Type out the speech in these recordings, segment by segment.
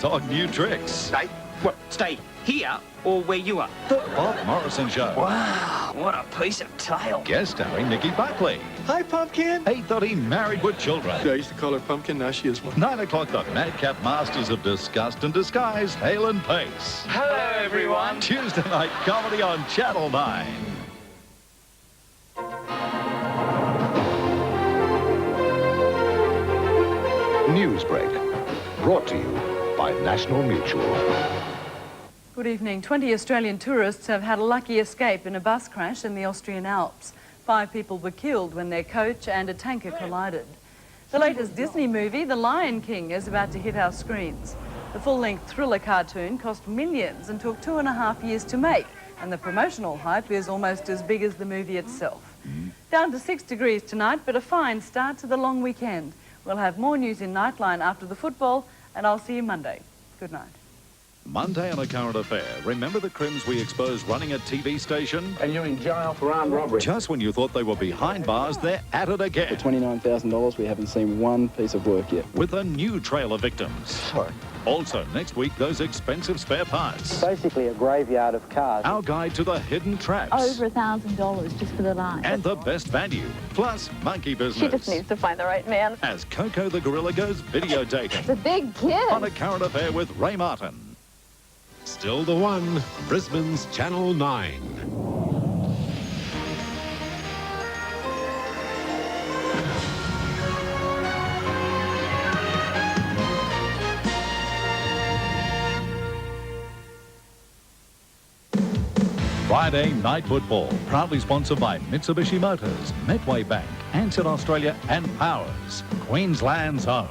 dog new tricks. Stay? What, stay here or where you are? The Bob Morrison Show. Wow, what a piece of tail. Guest starring Nicky Buckley. Hi, Pumpkin. 8:30 Married with Children. I used to call her Pumpkin, now she is one. 9 o'clock, the Madcap Masters of Disgust and Disguise, Hale and Pace. Hello, everyone. Tuesday night comedy on Channel 9. Newsbreak, brought to you by National Mutual. Good evening. 20 Australian tourists have had a lucky escape in a bus crash in the Austrian Alps. 5 people were killed when their coach and a tanker collided. The latest Disney movie, The Lion King, is about to hit our screens. The full-length thriller cartoon cost millions and took 2.5 years to make, and the promotional hype is almost as big as the movie itself. Down to 6 degrees tonight, but a fine start to the long weekend. We'll have more news in Nightline after the football, and I'll see you Monday. Good night. Monday on A Current Affair. Remember the crims we exposed running a TV station? And you're in jail for armed robbery. Just when you thought they were behind bars, they're at it again. For $29,000, we haven't seen one piece of work yet. With a new trail of victims. Sorry. Also, next week, those expensive spare parts. Basically a graveyard of cars. Our guide to the hidden traps. Over $1,000 just for the line. And the best value. Plus, monkey business. She just needs to find the right man. As Coco the gorilla goes video dating. The big kid. On A Current Affair with Ray Martin. Still the one, Brisbane's Channel 9. Friday Night Football, proudly sponsored by Mitsubishi Motors, Medway Bank, Ansett Australia and Powers, Queensland's own.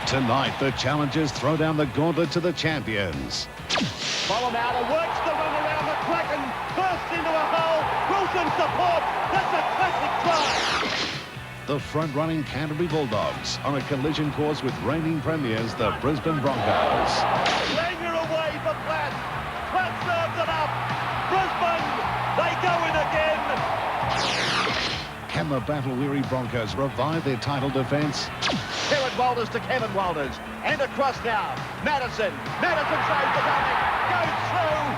Tonight, the challengers throw down the gauntlet to the champions. Bolomauer works the run around the Kraken, bursts into a hole, Wilson support, that's a classic try. The front-running Canterbury Bulldogs on a collision course with reigning premiers, the Brisbane Broncos. Langer away for Platt. Platt serves it up. Brisbane, they go in again. Can the battle-weary Broncos revive their title defence? Kevin Walters to Kevin Walters. And across now. Madison. Madison saves the running. Goes through.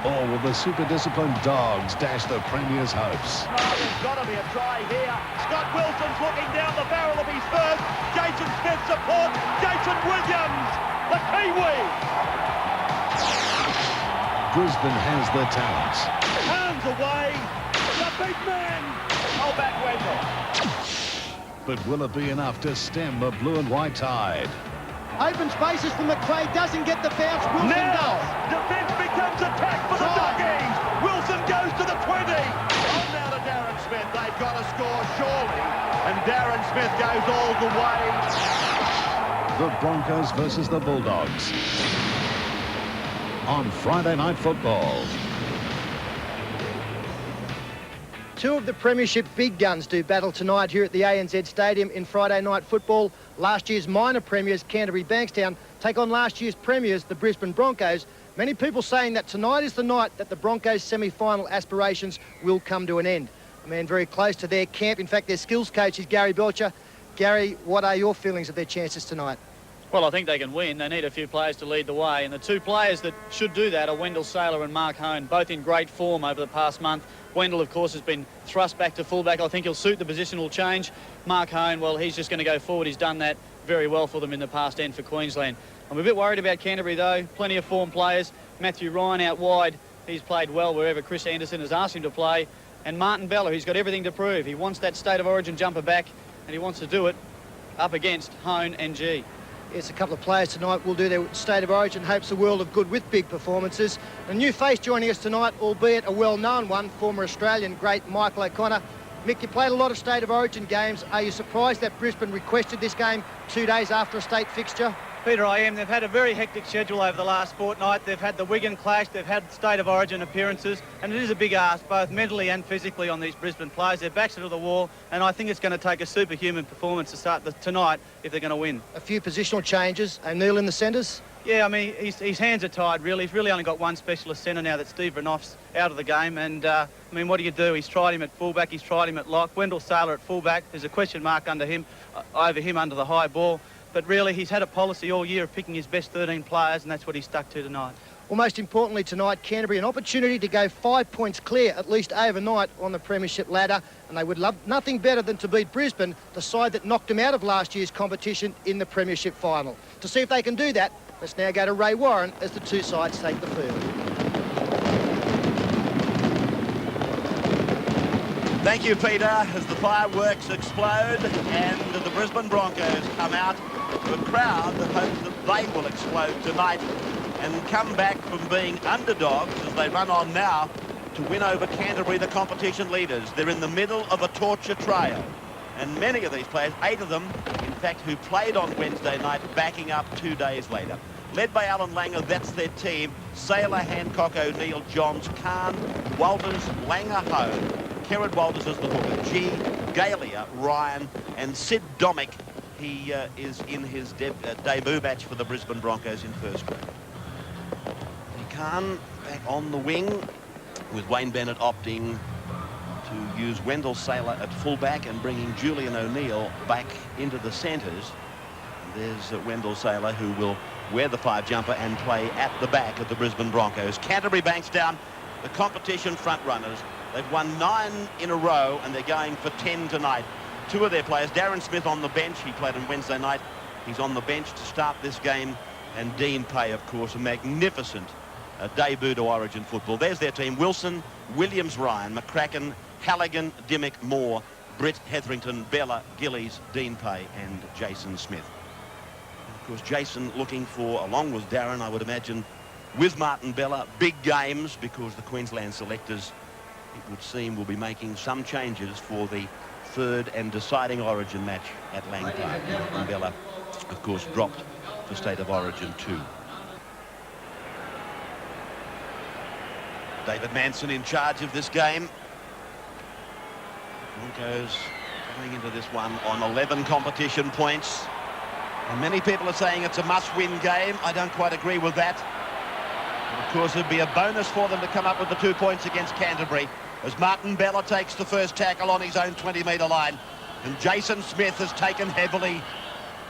Or will the super-disciplined Dogs dash the Premier's hopes? Oh, there's got to be a try here. Scott Wilson's looking down the barrel of his first. Jason Smith support. Jason Williams, the Kiwi. Brisbane has the talent. Hands away. The big man. Oh, back Wendell. But will it be enough to stem the blue and white tide? Open spaces for McRae, doesn't get the bounce. Wilson now, does. Defence becomes attack for the Doggies. Wilson goes to the 20. On now to Darren Smith. They've got to score, surely. And Darren Smith goes all the way. The Broncos versus the Bulldogs on Friday Night Football. 2 of the Premiership big guns do battle tonight here at the ANZ Stadium in Friday Night Football. Last year's minor premiers, Canterbury Bankstown, take on last year's premiers, the Brisbane Broncos. Many people saying that tonight is the night that the Broncos' semi-final aspirations will come to an end. A man very close to their camp, in fact, their skills coach is Gary Belcher. Gary, what are your feelings of their chances tonight? Well, I think they can win. They need a few players to lead the way, and the 2 players that should do that are Wendell Saylor and Mark Hone, both in great form over the past month. Wendell, of course, has been thrust back to fullback. I think he'll suit the position, will change. Mark Hone, well, he's just going to go forward. He's done that very well for them in the past end for Queensland. I'm a bit worried about Canterbury, though. Plenty of form players. Matthew Ryan out wide. He's played well wherever Chris Anderson has asked him to play. And Martin Bella, who's got everything to prove. He wants that State of Origin jumper back, and he wants to do it up against Hone and G. Yes, a couple of players tonight will do their State of Origin, hopes the world of good with big performances. A new face joining us tonight, albeit a well-known one, former Australian great Michael O'Connor. Mick, you played a lot of State of Origin games. Are you surprised that Brisbane requested this game 2 days after a state fixture? Peter, I am. They've had a very hectic schedule over the last fortnight. They've had the Wigan clash, they've had State of Origin appearances, and it is a big ask, both mentally and physically, on these Brisbane players. Their backs are to the wall, and I think it's going to take a superhuman performance to start tonight if they're going to win. A few positional changes. O'Neill in the centres. Yeah, I mean, his hands are tied, really. He's really only got one specialist centre now that Steve Renouf's out of the game. And, I mean, what do? He's tried him at fullback, he's tried him at lock. Wendell Saylor at fullback. There's a question mark under him, over him under the high ball. But really, he's had a policy all year of picking his best 13 players, and that's what he's stuck to tonight. Well, most importantly tonight, Canterbury, an opportunity to go 5 points clear, at least overnight, on the premiership ladder. And they would love nothing better than to beat Brisbane, the side that knocked them out of last year's competition in the premiership final. To see if they can do that, let's now go to Ray Warren as the two sides take the field. Thank you, Peter, as the fireworks explode and the Brisbane Broncos come out to a crowd that hopes that they will explode tonight and come back from being underdogs as they run on now to win over Canterbury, the competition leaders. They're in the middle of a torture trail, and many of these players, 8 of them, in fact, who played on Wednesday night, backing up 2 days later. Led by Alan Langer, that's their team. Saylor, Hancock, O'Neill, Johns, Khan, Walters, Langer, Hone. Kerrod Walters as the hooker, G, Galia, Ryan, and Sid Domick. He is in his debut match for the Brisbane Broncos in first grade. Khan back on the wing, with Wayne Bennett opting to use Wendell Saylor at fullback and bringing Julian O'Neill back into the centres. There's Wendell Saylor, who will wear the 5 jumper and play at the back of the Brisbane Broncos. Canterbury Bankstown, the competition front runners. They've won 9 in a row, and they're going for 10 tonight. 2 of their players, Darren Smith on the bench. He played on Wednesday night. He's on the bench to start this game. And Dean Pay, of course, a magnificent debut to Origin football. There's their team. Wilson, Williams, Ryan, McCracken, Halligan, Dimmick, Moore, Britt, Hetherington, Bella, Gillies, Dean Pay, and Jason Smith. And of course, Jason looking for, along with Darren, I would imagine, with Martin Bella, big games, because the Queensland selectors, it would seem, will be making some changes for the 3rd and deciding Origin match at Lang Park. And Bella, of course, dropped to State of Origin 2. David Manson in charge of this game. Broncos going into this one on 11 competition points. And many people are saying it's a must-win game. I don't quite agree with that. But of course, it'd be a bonus for them to come up with the 2 points against Canterbury, as Martin Bella takes the first tackle on his own 20-metre line. And Jason Smith has taken heavily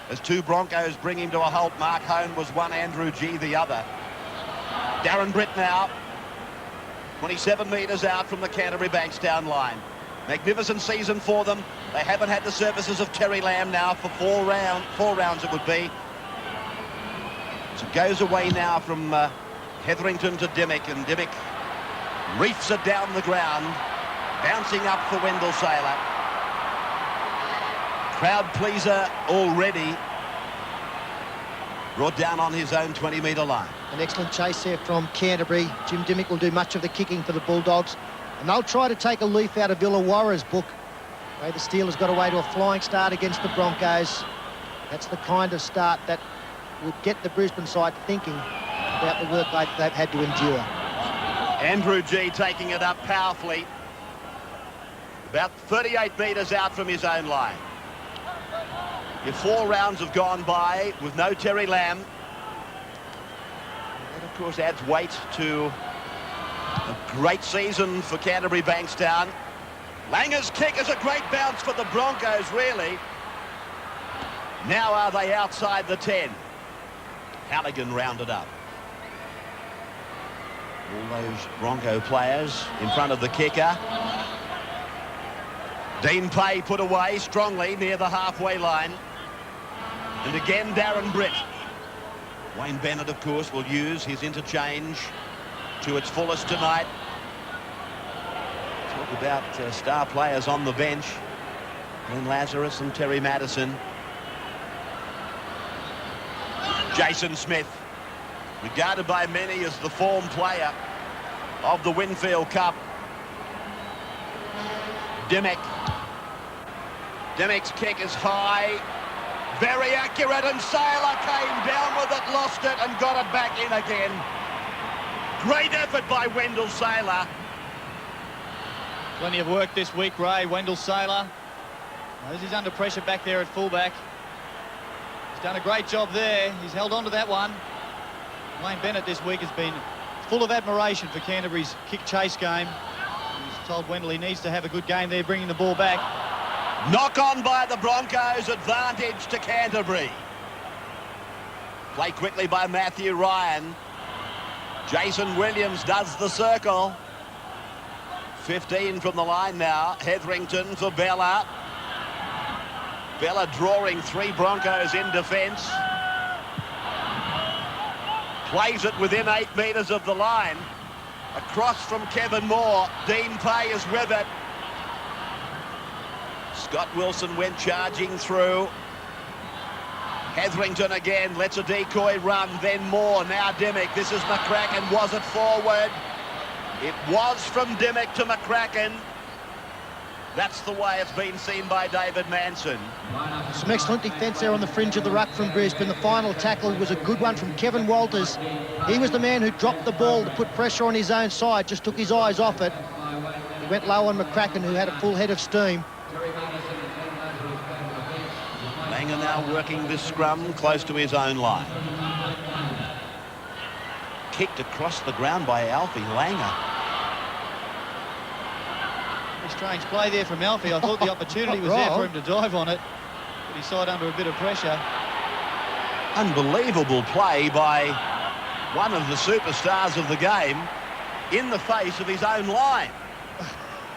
as 2 Broncos bring him to a halt. Mark Hone was one, Andrew G the other. Darren Britt now, 27 metres out from the Canterbury Bankstown line. Magnificent season for them. They haven't had the services of Terry Lamb now for 4 rounds it would be. So it goes away now from Hetherington to Dimmick, and Dimmick reefs it down the ground, bouncing up for Wendell Saylor. Crowd pleaser already, brought down on his own 20-metre line. An excellent chase there from Canterbury. Jim Dimmick will do much of the kicking for the Bulldogs, and they'll try to take a leaf out of Illawarra's book. The Steelers got away to a flying start against the Broncos. That's the kind of start that would get the Brisbane side thinking about the work they've had to endure. Andrew G taking it up powerfully, about 38 metres out from his own line. Your 4 rounds have gone by with no Terry Lamb. That, of course, adds weight to a great season for Canterbury Bankstown. Langer's kick is a great bounce for the Broncos, really. Now are they outside the 10? Halligan rounded up. All those Bronco players in front of the kicker. Dean Pay put away strongly near the halfway line. And again, Darren Britt. Wayne Bennett, of course, will use his interchange to its fullest tonight. Talk about star players on the bench. Glenn Lazarus and Terry Madison. Jason Smith, regarded by many as the form player of the Winfield Cup. Dimmick. Dimmick's kick is high, Very accurate, and Sailor came down with it, lost it, and got it back in again. Great effort by Wendell Sailor. Plenty of work this week, Ray. Wendell Sailor. As he's under pressure back there at fullback. He's done a great job there. He's held on to that one. Wayne Bennett this week has been full of admiration for Canterbury's kick-chase game. He's told Wendell he needs to have a good game there, bringing the ball back. Knock on by the Broncos, advantage to Canterbury. Play quickly by Matthew Ryan. Jason Williams does the circle. 15 from the line now. Hetherington for Bella. Bella drawing 3 Broncos in defence. Plays it within 8 metres of the line. Across from Kevin Moore. Dean Pay is with it. Scott Wilson went charging through. Hetherington again lets a decoy run, then Moore, now Dimmick. This is McCracken. Was it forward? It was from Dimmick to McCracken. That's the way it's been seen by David Manson. Some excellent defence there on the fringe of the ruck from Brisbane. The final tackle was a good one from Kevin Walters. He was the man who dropped the ball to put pressure on his own side, just took his eyes off it. He went low on McCracken, who had a full head of steam. Langer now working this scrum close to his own line. Kicked across the ground by Alfie Langer. A strange play there from Alfie. I thought the opportunity was there for him to dive on it, but he saw it under a bit of pressure. Unbelievable play by one of the superstars of the game in the face of his own line.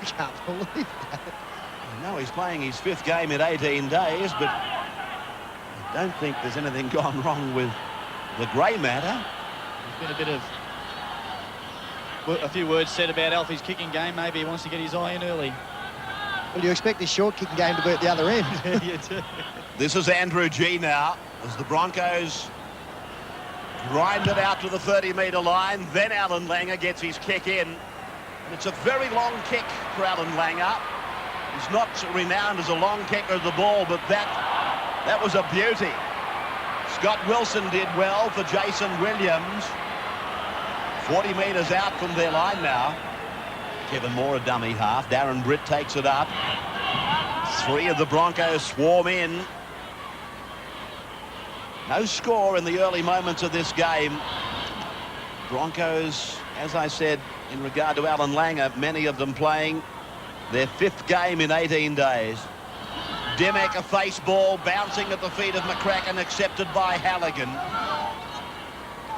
I can't believe that. I know he's playing his 5th game in 18 days, but I don't think there's anything gone wrong with the grey matter. There's been a bit of a few words said about Alfie's kicking game. Maybe he wants to get his eye in early. Well, you expect his short kicking game to be at the other end. You do. This is Andrew G now as the Broncos grind it out to the 30-metre line. Then Alan Langer gets his kick in. And it's a very long kick for Alan Langer. He's not renowned as a long kicker of the ball, but that was a beauty. Scott Wilson did well for Jason Williams. 40 metres out from their line now. Kevin Moore, a dummy half. Darren Britt takes it up. 3 of the Broncos swarm in. No score in the early moments of this game. Broncos, as I said, in regard to Alan Langer, many of them playing their 5th game in 18 days. Dimmick, a face ball, bouncing at the feet of McCracken, accepted by Halligan.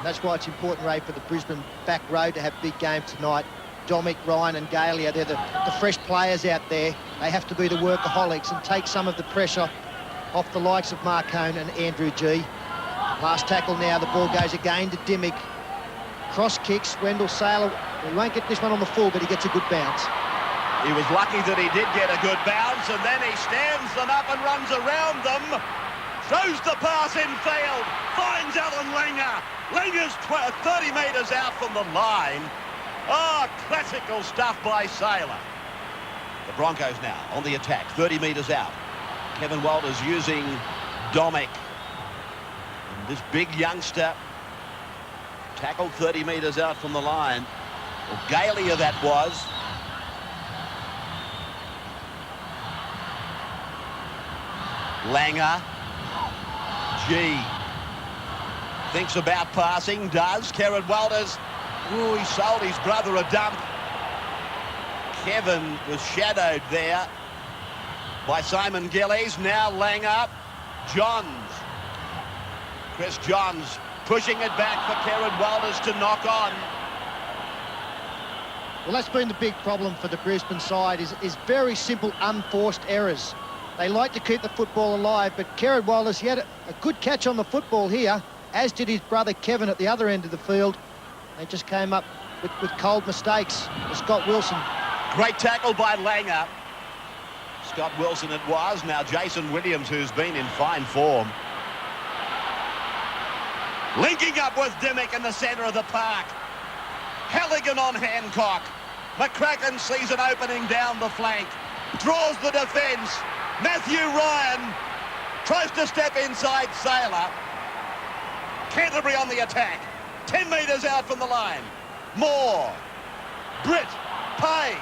That's why it's important, Ray, for the Brisbane back row to have big games tonight. Dominic, Ryan and Galia, they're the fresh players out there. They have to be the workaholics and take some of the pressure off the likes of Marcone and Andrew G. Last tackle now, the ball goes again to Dimmick. Cross kicks, Wendell Sailor. He won't get this one on the full, but he gets a good bounce. He was lucky that he did get a good bounce, and then he stands them up and runs around them. Throws the pass in field, finds Alan Langer. Langer's 30 metres out from the line. Oh, classical stuff by Sailor. The Broncos now on the attack, 30 metres out. Kevin Walters using Domick. And this big youngster tackled 30 metres out from the line. Well, Galia that was. Langer. G. Thinks about passing, does. Kerrod Walters. Ooh, he sold his brother a dump. Kevin was shadowed there by Simon Gillies. Now Langer. Johns. Chris Johns pushing it back for Kerrod Walters to knock on. Well, that's been the big problem for the Brisbane side, is very simple, unforced errors. They like to keep the football alive, but Kerrod Walters, he had a good catch on the football here, as did his brother Kevin at the other end of the field. They just came up with cold mistakes for Scott Wilson. Great tackle by Langer. Scott Wilson it was. Now Jason Williams, who's been in fine form. Linking up with Dimmick in the centre of the park. Halligan on Hancock. McCracken sees an opening down the flank. Draws the defence. Matthew Ryan Tries to step inside Sailor. Canterbury on the attack. 10 metres out from the line. Moore. Britt. Pay.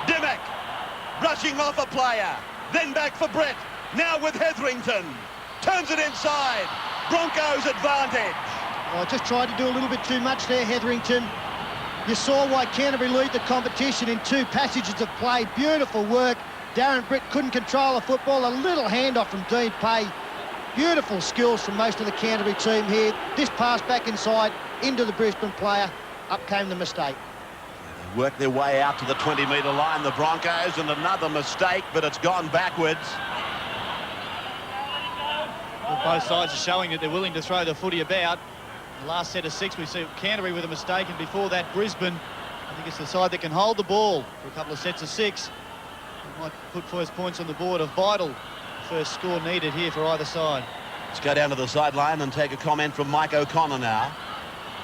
Dimmock. Brushing off a player. Then back for Britt. Now with Hetherington. Turns it inside. Broncos advantage. Oh, just tried to do a little bit too much there, Hetherington. You saw why Canterbury lead the competition in 2 passages of play. Beautiful work. Darren Britt couldn't control the football. A little handoff from Dean Pay. Beautiful skills from most of the Canterbury team here. This pass back inside into the Brisbane player. Up came the mistake. They work their way out to the 20-metre line, the Broncos, and another mistake, but it's gone backwards. Well, both sides are showing that they're willing to throw the footy about. The last set of 6, we see Canterbury with a mistake, and before that, Brisbane. I think it's the side that can hold the ball for a couple of sets of 6. Might put first points on the board. A vital first score needed here for either side. Let's go down to the sideline and take a comment from Mike O'Connor now.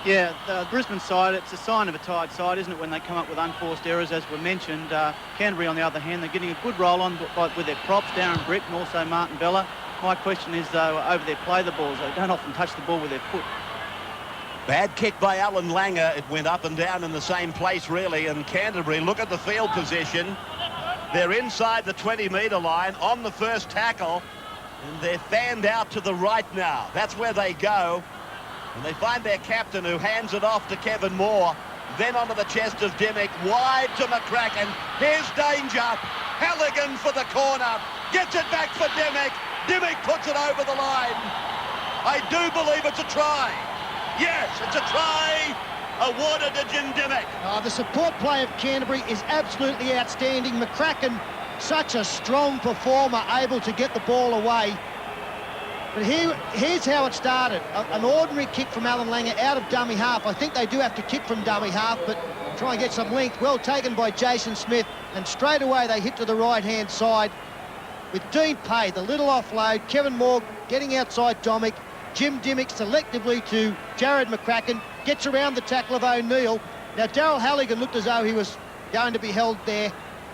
Yeah, the Brisbane side, it's a sign of a tired side, isn't it, when they come up with unforced errors, as were mentioned. Canterbury, on the other hand, they're getting a good roll on with their props, Darren Britt and also Martin Bella. My question is, though, over their play the balls, they don't often touch the ball with their foot. Bad kick by Alan Langer. It went up and down in the same place, really, and Canterbury, look at the field position. They're inside the 20-metre line on the first tackle, and they're fanned out to the right now. That's where they go, and they find their captain, who hands it off to Kevin Moore, then onto the chest of Dimmock, wide to McCracken. Here's danger. Halligan for the corner, gets it back for Dimmock. Dimmock puts it over the line. I do believe it's a try. Yes, it's a try. Awarded to Jim Dimmock. The support play of Canterbury is absolutely outstanding. McCracken, such a strong performer, able to get the ball away. But here's how it started. An ordinary kick from Alan Langer out of dummy half. I think they do have to kick from dummy half, but try and get some length. Well taken by Jason Smith, and straight away they hit to the right-hand side with Dean Pay, the little offload. Kevin Moore getting outside Dominic. Jim Dimmock selectively to Jared McCracken. Gets around the tackle of O'Neill. Now, Darryl Halligan looked as though he was going to be held there,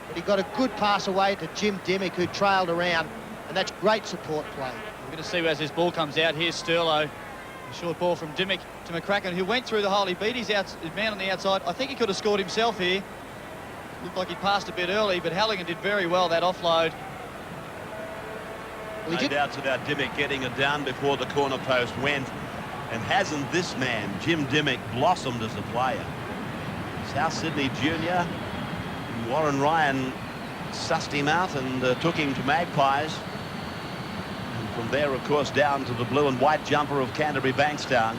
but he got a good pass away to Jim Dimmock, who trailed around, and that's great support play. We're going to see as this ball comes out. Here's Sterlo. A short ball from Dimmock to McCracken, who went through the hole. He beat his man on the outside. I think he could have scored himself here. Looked like he passed a bit early, but Halligan did very well, that offload. No doubts about Dimmock getting it down before the corner post went. And hasn't this man, Jim Dimmock, blossomed as a player? South Sydney junior. Warren Ryan sussed him out and took him to Magpies. And from there, of course, down to the blue and white jumper of Canterbury Bankstown.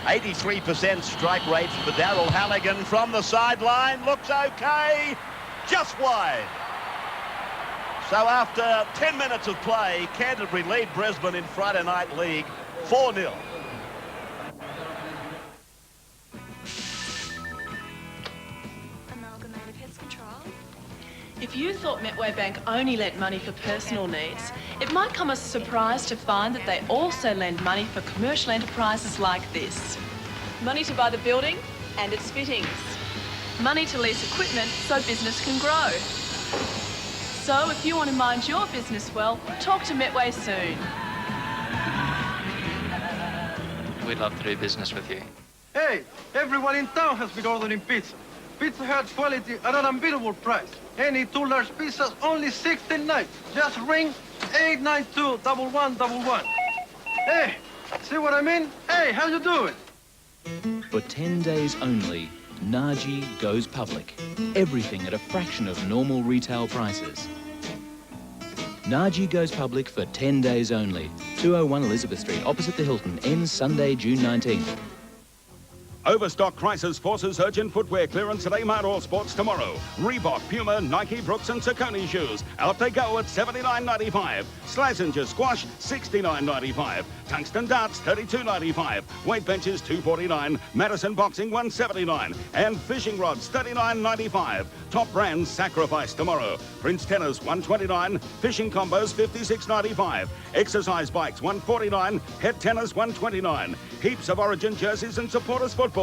83% strike rate for Darryl Halligan from the sideline. Looks okay. Just wide. So after 10 minutes of play, Canterbury lead Brisbane in Friday Night League 4-0. Amalgamated Pest Control. If you thought Metway Bank only lent money for personal needs, it might come as a surprise to find that they also lend money for commercial enterprises like this. Money to buy the building and its fittings. Money to lease equipment so business can grow. So if you want to mind your business well, talk to Metway soon. We'd love to do business with you. Hey, everyone in town has been ordering pizza. Pizza Hut quality at an unbeatable price. Any 2 large pizzas, only 16.9. Just ring 892-1111. Hey, see what I mean? Hey, how you doing? For 10 days only, Naji goes public. Everything at a fraction of normal retail prices. Naji goes public for 10 days only. 201 Elizabeth Street, opposite the Hilton, ends Sunday, June 19th. Overstock crisis forces urgent footwear clearance at Amart All Sports tomorrow. Reebok, Puma, Nike, Brooks and Saucony shoes. Out they go at $79.95. Slazenger squash, $69.95. Tungsten darts, $32.95. Weight benches, $249. Madison boxing, $179. And fishing rods, $39.95. Top brands sacrifice tomorrow. Prince tennis, $129. Fishing combos, $56.95. Exercise bikes, $149. Head tennis, $129. Heaps of Origin jerseys and supporters footballs.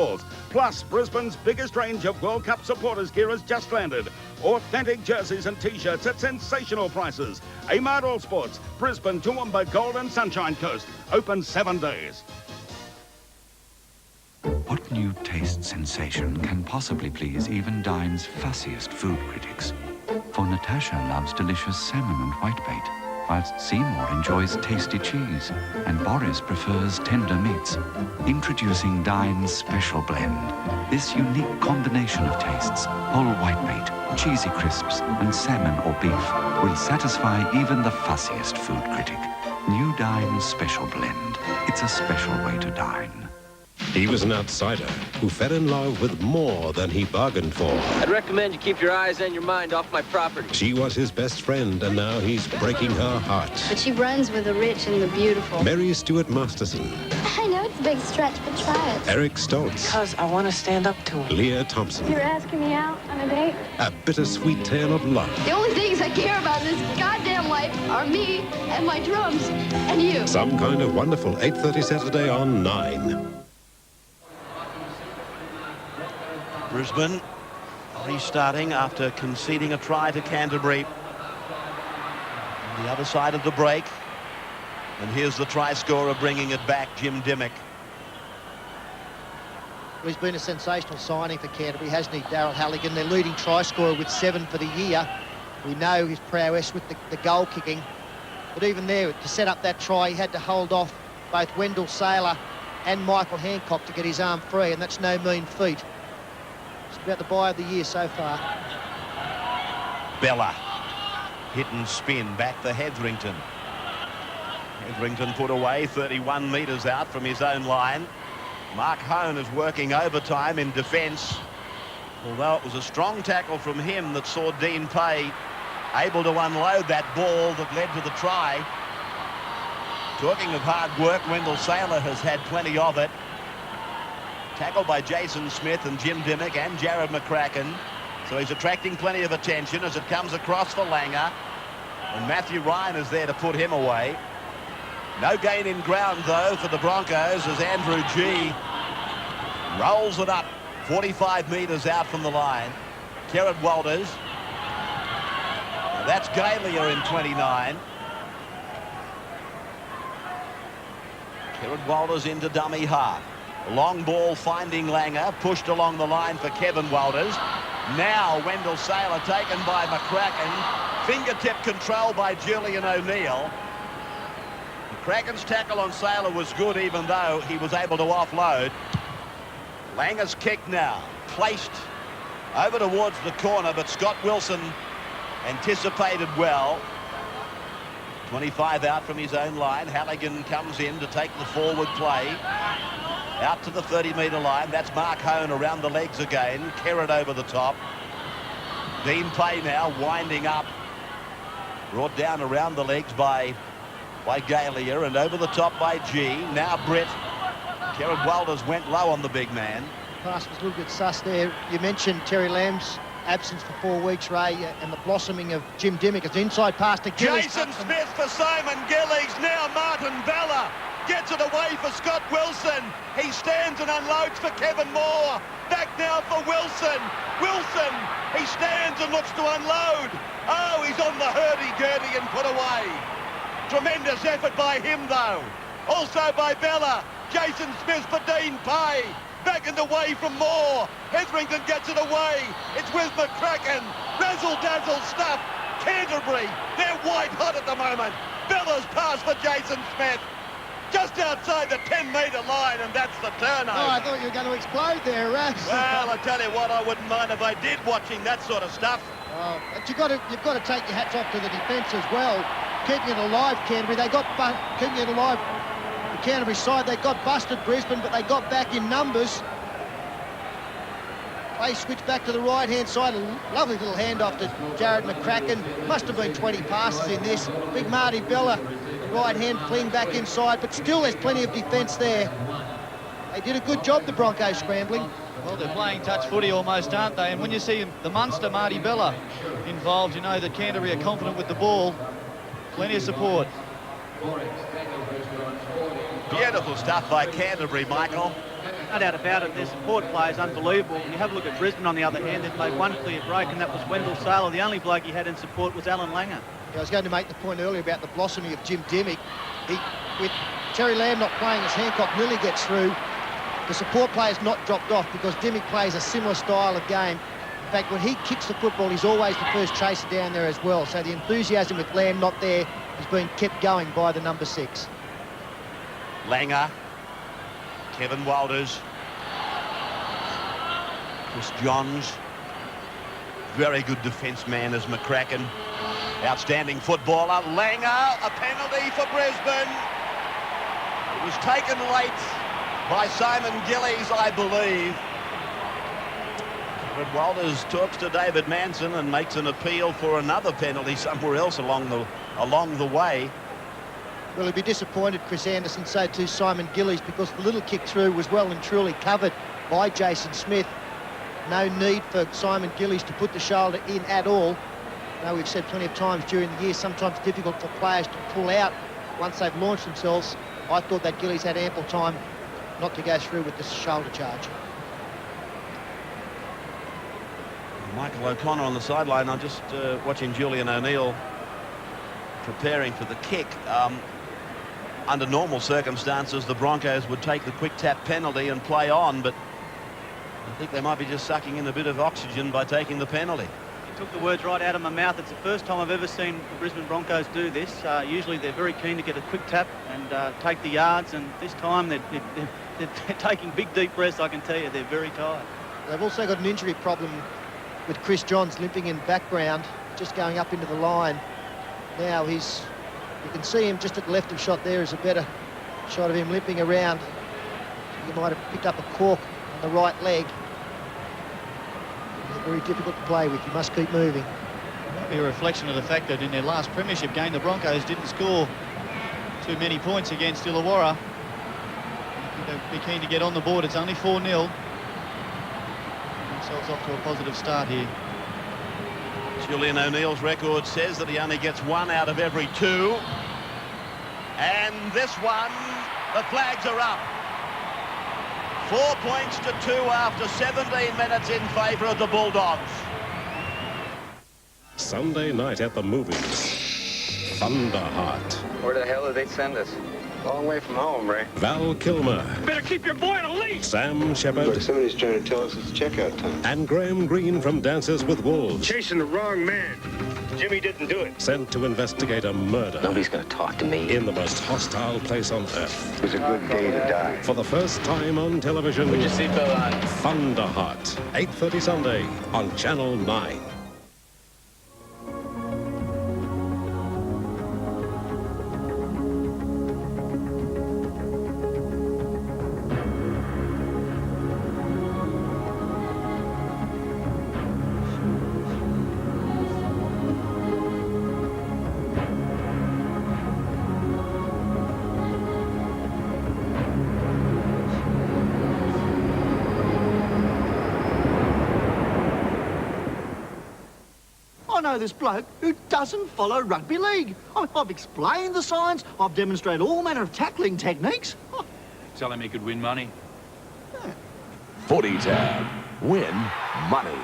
Plus, Brisbane's biggest range of World Cup supporters gear has just landed. Authentic jerseys and T-shirts at sensational prices. Amart All Sports, Brisbane, Toowoomba, Gold and Sunshine Coast. Open 7 days. What new taste sensation can possibly please even Dine's fussiest food critics? For Natasha loves delicious salmon and whitebait, whilst Seymour enjoys tasty cheese, and Boris prefers tender meats. Introducing Dine's special blend. This unique combination of tastes, whole whitebait, cheesy crisps, and salmon or beef, will satisfy even the fussiest food critic. New Dine's special blend. It's a special way to dine. He was an outsider who fell in love with more than he bargained for. I'd recommend you keep your eyes and your mind off my property. She was his best friend, and now he's breaking her heart. But she runs with the rich and the beautiful. Mary Stuart Masterson. I know it's a big stretch, but try it. Eric Stoltz. Because I want to stand up to him. Leah Thompson. You're asking me out on a date? A bittersweet tale of love. The only things I care about in this goddamn life are me and my drums and you. Some Kind of Wonderful, 8:30 Saturday on 9. Brisbane restarting after conceding a try to Canterbury. On the other side of the break. And here's the try scorer bringing it back, Jim Dimmock. Well, he's been a sensational signing for Canterbury, hasn't he, Daryl Halligan, their leading try scorer with 7 for the year. We know his prowess with the goal kicking. But even there, to set up that try, he had to hold off both Wendell Saylor and Michael Hancock to get his arm free, and that's no mean feat. About the buy of the year so far. Bella. Hit and spin back to Hetherington. Hetherington put away 31 metres out from his own line. Mark Hone is working overtime in defence. Although it was a strong tackle from him that saw Dean Pay able to unload that ball that led to the try. Talking of hard work, Wendell Saylor has had plenty of it. Tackled by Jason Smith and Jim Dimmock and Jared McCracken. So he's attracting plenty of attention as it comes across for Langer. And Matthew Ryan is there to put him away. No gain in ground, though, for the Broncos as Andrew G rolls it up 45 metres out from the line. Kerrod Walters. Now that's Galia in 29. Kerrod Walters into dummy half. Long ball finding Langer, pushed along the line for Kevin Walters. Now Wendell Saylor taken by McCracken. Fingertip control by Julian O'Neill. McCracken's tackle on Saylor was good, even though he was able to offload. Langer's kick now, placed over towards the corner, but Scott Wilson anticipated well. 25 out from his own line. Halligan comes in to take the forward play. Out to the 30-metre line. That's Mark Hone around the legs again. Kerrod over the top. Dean Pay now winding up. Brought down around the legs by Galia and over the top by G. Now Britt. Kerrod Walters went low on the big man. Pass was a little bit sus there. You mentioned Terry Lamb's absence for 4 weeks, Ray, and the blossoming of Jim Dimmock. It's inside pass to Gillies. Jason Smith for Simon Gillies. Now Martin Bella gets it away for Scott Wilson. He stands and unloads for Kevin Moore. Back now for Wilson. Wilson, he stands and looks to unload. Oh, he's on the hurdy-gurdy and put away. Tremendous effort by him, though. Also by Bella. Jason Smith for Dean Pay. Back and away from Moore. Hetherington gets it away. It's with McCracken. Razzle-dazzle stuff. Canterbury, they're white hot at the moment. Bella's pass for Jason Smith. Just outside the 10-metre line, and that's the turnover. Oh, I thought you were going to explode there, Raz. Well, I tell you what, I wouldn't mind if I did, watching that sort of stuff. Oh, but you've got to take your hats off to the defence as well. Keeping it alive, Canterbury. They got keeping it alive. The Canterbury side, they got busted Brisbane, but they got back in numbers. They switched back to the right-hand side. A lovely little handoff to Jared McCracken. Must have been 20 passes in this. Big Marty Bella, right hand fling back inside, but still there's plenty of defence there. They did a good job, the Broncos, scrambling. Well, they're playing touch footy almost, aren't they? And when you see the Munster, Marty Bella, involved, you know that Canterbury are confident with the ball. Plenty of support. Beautiful stuff by Canterbury, Michael. No doubt about it, their support play is unbelievable. When you have a look at Brisbane, on the other hand, they've made one clear break, and that was Wendell Saylor. The only bloke he had in support was Alan Langer. I was going to make the point earlier about the blossoming of Jim Dimmick. With Terry Lamb not playing as Hancock nearly gets through, the support players not dropped off because Dimmick plays a similar style of game. In fact, when he kicks the football, he's always the first chaser down there as well. So the enthusiasm with Lamb not there is being kept going by the number 6. Langer, Kevin Walters, Chris Johns, very good defence man as McCracken, outstanding footballer. Langer, a penalty for Brisbane. It was taken late by Simon Gillies, I believe. But Walters talks to David Manson and makes an appeal for another penalty somewhere else along the way. Well, he'd be disappointed, Chris Anderson, so too Simon Gillies, because the little kick through was well and truly covered by Jason Smith. No need for Simon Gillies to put the shoulder in at all. Now, we've said plenty of times during the year, sometimes difficult for players to pull out once they've launched themselves. I thought that Gillies had ample time not to go through with the shoulder charge. Michael O'Connor on the sideline. I'm just watching Julian O'Neill preparing for the kick. Under normal circumstances, the Broncos would take the quick tap penalty and play on, but I think they might be just sucking in a bit of oxygen by taking the penalty. You took the words right out of my mouth. It's the first time I've ever seen the Brisbane Broncos do this. Usually they're very keen to get a quick tap and take the yards, and this time they're taking big, deep breaths. I can tell you, they're very tired. They've also got an injury problem with Chris Johns limping in background, just going up into the line. Now you can see him just at the left of shot. There is a better shot of him limping around. He might have picked up a cork on the right leg. They're very difficult to play with. You must keep moving. Might be a reflection of the fact that in their last premiership game, the Broncos didn't score too many points against Illawarra. They'll be keen to get on the board. It's only 4-0. Themselves off to a positive start here. Julian O'Neill's record says that he only gets 1 out of every 2. And this one, the flags are up. 4 points to 2 after 17 minutes in favour of the Bulldogs. Sunday night at the movies. Thunderheart. Where the hell did they send us? Long way from home, Ray. Val Kilmer. Better keep your boy on a leash! Sam Shepard. Somebody's trying to tell us it's checkout time. And Graham Greene from Dances with Wolves. Chasing the wrong man. Jimmy didn't do it. Sent to investigate a murder. Nobody's gonna talk to me. In the most hostile place on earth. It was a good day to die. For the first time on television. Put your seatbelt on. Thunderheart. 8:30 Sunday on Channel 9. I know this bloke who doesn't follow rugby league. I've explained the signs, I've demonstrated all manner of tackling techniques. Tell him he could win money. Footy Tab. Win money.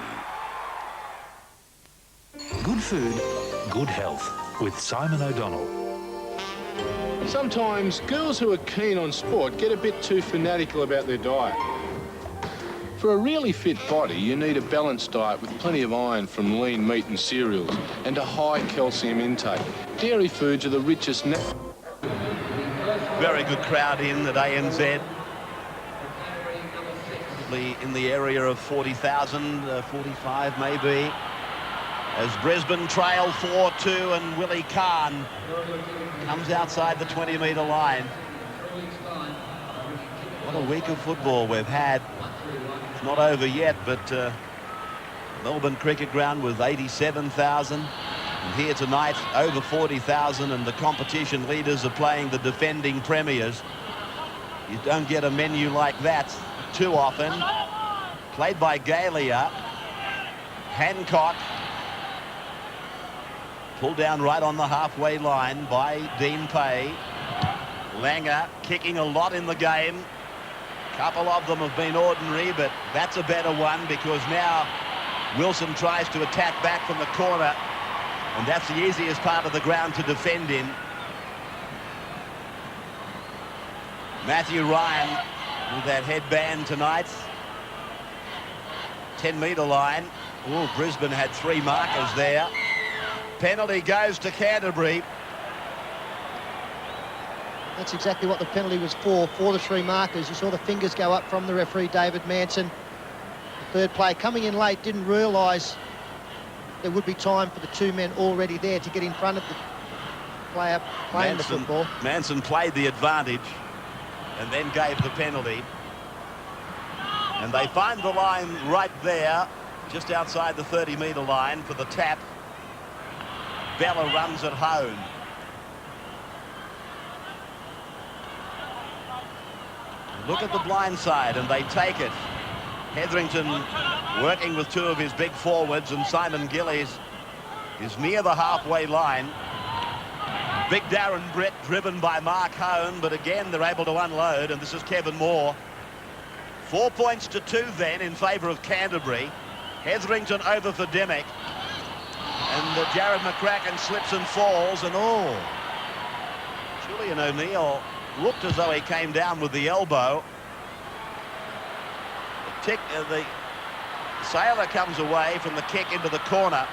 Good food, good health with Simon O'Donnell. Sometimes girls who are keen on sport get a bit too fanatical about their diet. For a really fit body, you need a balanced diet with plenty of iron from lean meat and cereals and a high calcium intake. Dairy foods are the richest. Very good crowd in at ANZ. Probably in the area of 40,000, 45 maybe. As Brisbane trail 4-2 and Willie Kahn comes outside the 20-metre line. What a week of football we've had. It's not over yet, but Melbourne Cricket Ground with 87,000. And here tonight, over 40,000, and the competition leaders are playing the defending premiers. You don't get a menu like that too often. Played by Galia. Hancock. Pulled down right on the halfway line by Dean Pay. Langer kicking a lot in the game. Couple of them have been ordinary, but that's a better one because now Wilson tries to attack back from the corner. And that's the easiest part of the ground to defend in. Matthew Ryan with that headband tonight. 10-metre line. Oh, Brisbane had 3 markers there. Penalty goes to Canterbury. That's exactly what the penalty was for the 3 markers. You saw the fingers go up from the referee, David Manson. The third play coming in late, didn't realise there would be time for the 2 men already there to get in front of the player playing the football. Manson played the advantage and then gave the penalty. And they find the line right there, just outside the 30-metre line for the tap. Bella runs it home. Look at the blind side, and they take it. Hetherington working with 2 of his big forwards, and Simon Gillies is near the halfway line. Big Darren Brett driven by Mark Hone, but again they're able to unload, and this is Kevin Moore. 4 points to 2 then in favour of Canterbury. Hetherington over for Demick. And Jared McCracken slips and falls, and Julian O'Neill looked as though he came down with the elbow. The Sailor comes away from the kick into the corner.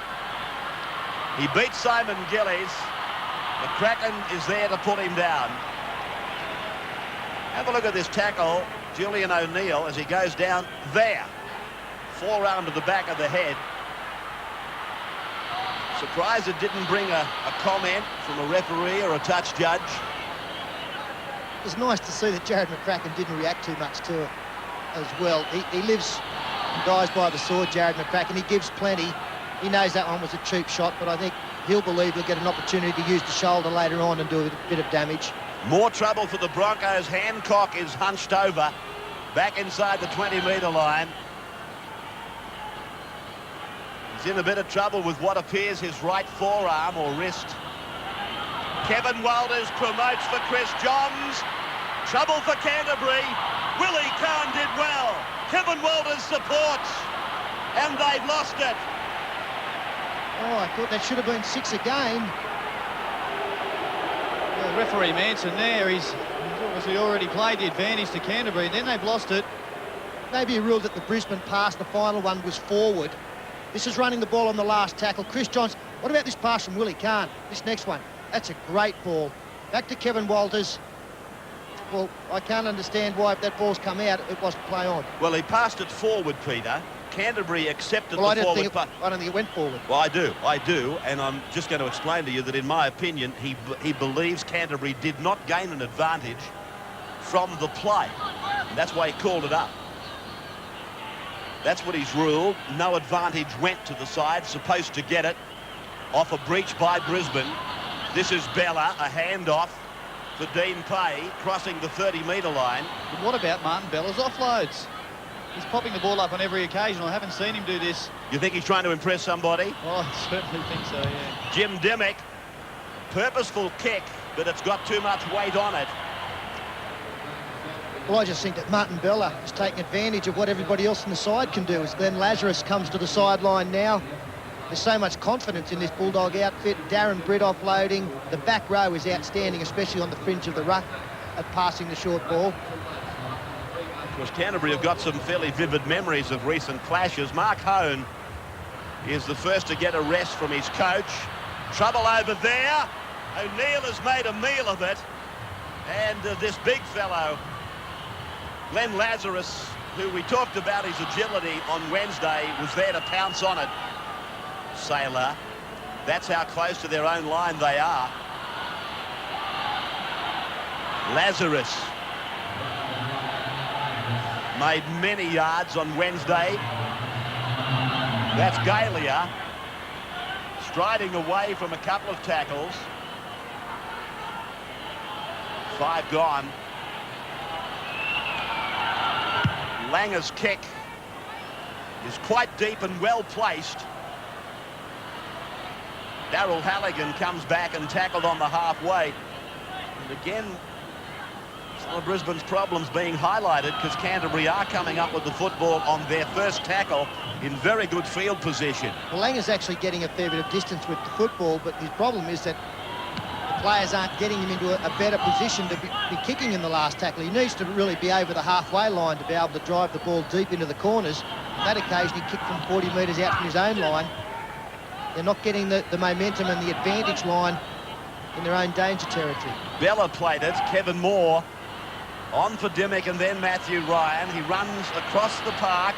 He beats Simon Gillies. McCracken is there to put him down. Have a look at this tackle. Julian O'Neill as he goes down there. Forearm to the back of the head. Surprised it didn't bring a comment from a referee or a touch judge. It was nice to see that Jared McCracken didn't react too much to it as well. He lives and dies by the sword, Jared McCracken. He gives plenty. He knows that one was a cheap shot, but I think he'll believe he'll get an opportunity to use the shoulder later on and do a bit of damage. More trouble for the Broncos. Hancock is hunched over, back inside the 20-metre line. He's in a bit of trouble with what appears his right forearm or wrist. Kevin Walters promotes for Chris Johns. Trouble for Canterbury. Willie Kahn did well. Kevin Walters supports. And they've lost it. Oh, I thought that should have been 6 again. Well, referee Manson there, he's obviously already played the advantage to Canterbury. Then they've lost it. Maybe he ruled that the Brisbane pass, the final one, was forward. This is running the ball on the last tackle. Chris Johns, what about this pass from Willie Kahn? This next one, that's a great ball. Back to Kevin Walters. Well, I can't understand why if that ball's come out, it wasn't play on. Well, he passed it forward, Peter. Canterbury accepted well, the forward pass. I don't think it went forward. Well, I do, and I'm just going to explain to you that in my opinion, he believes Canterbury did not gain an advantage from the play. And that's why he called it up. That's what he's ruled. No advantage went to the side, supposed to get it off a breach by Brisbane. This is Bella, a handoff for Dean Pay, crossing the 30-metre line. But what about Martin Bella's offloads? He's popping the ball up on every occasion. I haven't seen him do this. You think he's trying to impress somebody? Oh, I certainly think so, yeah. Jim Demick, purposeful kick, but it's got too much weight on it. Well, I just think that Martin Bella is taking advantage of what everybody else in the side can do. As Glenn Lazarus comes to the sideline now. There's so much confidence in this Bulldog outfit. Darren Britt offloading. The back row is outstanding, especially on the fringe of the ruck at passing the short ball. Of course, Canterbury have got some fairly vivid memories of recent clashes. Mark Hone is the first to get a rest from his coach. Trouble over there. O'Neill has made a meal of it. And this big fellow, Glenn Lazarus, who we talked about his agility on Wednesday, was there to pounce on it. Sailor. That's how close to their own line they are. Lazarus made many yards on Wednesday. That's Galia striding away from a couple of tackles. 5 gone. Langer's kick is quite deep and well placed. Darryl Halligan comes back and tackled on the halfway. And again, Well, Brisbane's problems being highlighted because Canterbury are coming up with the football on their first tackle in very good field position. Well, Langer's actually getting a fair bit of distance with the football, but his problem is that the players aren't getting him into a better position to be kicking in the last tackle. He needs to really be over the halfway line to be able to drive the ball deep into the corners. On that occasion, he kicked from 40 metres out from his own line. They're not getting the momentum and the advantage line in their own danger territory. Bella played it. Kevin Moore on for Dimmick and then Matthew Ryan. He runs across the park.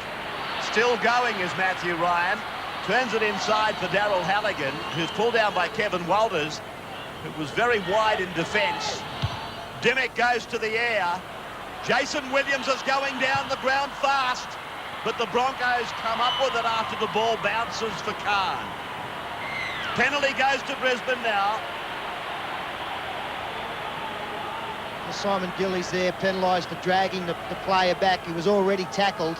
Still going is Matthew Ryan. Turns it inside for Daryl Halligan, who's pulled down by Kevin Walters, who was very wide in defence. Dimmick goes to the air. Jason Williams is going down the ground fast, but the Broncos come up with it after the ball bounces for Khan. Penalty goes to Brisbane now. Simon Gillies there, penalised for dragging the player back. He was already tackled,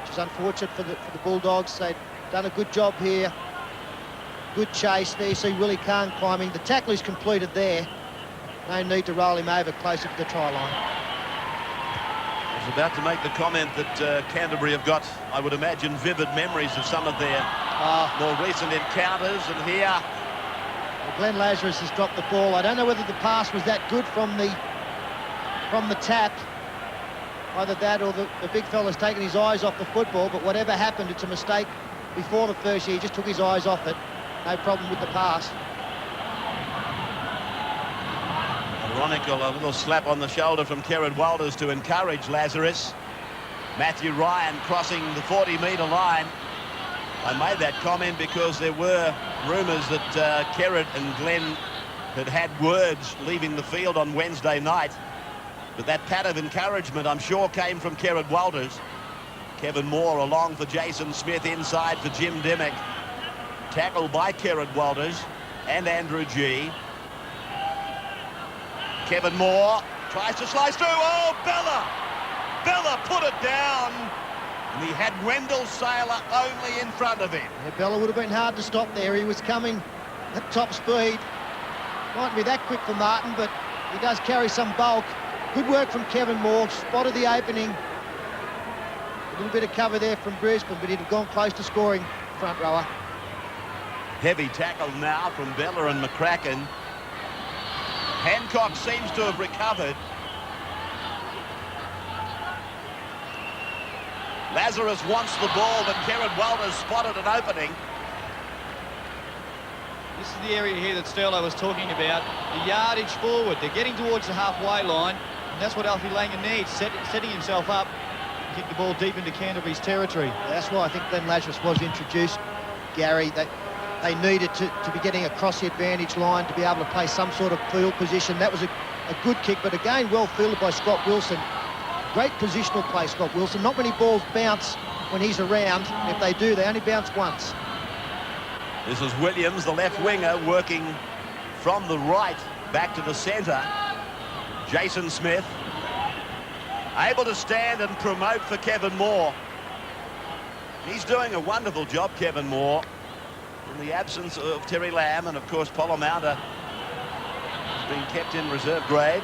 which is unfortunate for the Bulldogs. They've done a good job here. Good chase there. You see Willie Khan climbing. The tackle is completed there. No need to roll him over closer to the try line. I was about to make the comment that Canterbury have got, I would imagine, vivid memories of some of their more recent encounters, and here Glenn Lazarus has dropped the ball. I don't know whether the pass was that good from the tap. Either that or the big fella's taken his eyes off the football, but whatever happened, it's a mistake before the first year. He just took his eyes off it. No problem with the pass. Ironical, a little slap on the shoulder from Kerrod Walters to encourage Lazarus. Matthew Ryan crossing the 40-metre line. I made that comment because there were rumours that Kerrod and Glenn had words leaving the field on Wednesday night. But that pat of encouragement, I'm sure, came from Kerrod Walters. Kevin Moore along for Jason Smith, inside for Jim Dimmick. Tackled by Kerrod Walters and Andrew G. Kevin Moore tries to slice through. Oh, Bella put it down. And he had Wendell Sailor only in front of him. Yeah, Bella would have been hard to stop there. He was coming at top speed. Mightn't be that quick for Martin, but he does carry some bulk. Good work from Kevin Moore. Spotted the opening. A little bit of cover there from Brisbane, but he'd have gone close to scoring, front rower. Heavy tackle now from Bella and McCracken. Hancock seems to have recovered. Lazarus wants the ball, but Kerrod Walters spotted an opening. This is the area here that Sterlo was talking about. The yardage forward. They're getting towards the halfway line, and that's what Alfie Langer needs, setting himself up to kick the ball deep into Canterbury's territory. That's why I think Glenn Lazarus was introduced, Gary. They needed to be getting across the advantage line to be able to play some sort of field position. That was a good kick, but again, well fielded by Scott Wilson. Great positional play, Scott Wilson. Not many balls bounce when he's around. If they do, they only bounce once. This is Williams, the left winger, working from the right back to the centre. Jason Smith able to stand and promote for Kevin Moore. He's doing a wonderful job, Kevin Moore, in the absence of Terry Lamb, and of course Polomouta has been kept in reserve grade.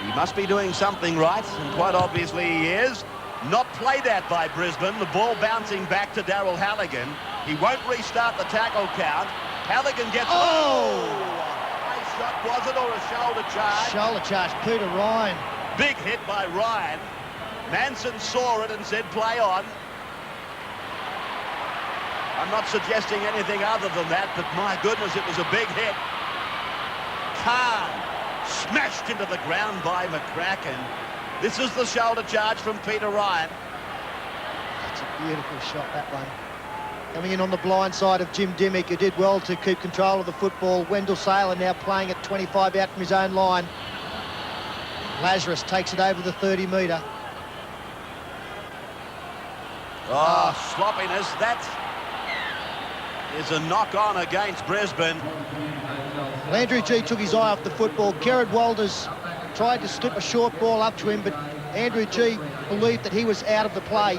He must be doing something right, and quite obviously he is. Not played at by Brisbane. The ball bouncing back to Daryl Halligan. He won't restart the tackle count. Halligan gets... Oh! A shot, was it, or a shoulder charge? Shoulder charge, Peter Ryan. Big hit by Ryan. Manson saw it and said, play on. I'm not suggesting anything other than that, but my goodness, it was a big hit. Khan smashed into the ground by McCracken. This is the shoulder charge from Peter Ryan. That's a beautiful shot, that one. Coming in on the blind side of Jim Dimmick, who did well to keep control of the football. Wendell Sailor now playing at 25 out from his own line. Lazarus takes it over the 30-metre. Oh, sloppiness. That is a knock-on against Brisbane. Andrew G took his eye off the football. Kerrod Walters tried to slip a short ball up to him, but Andrew G believed that he was out of the play.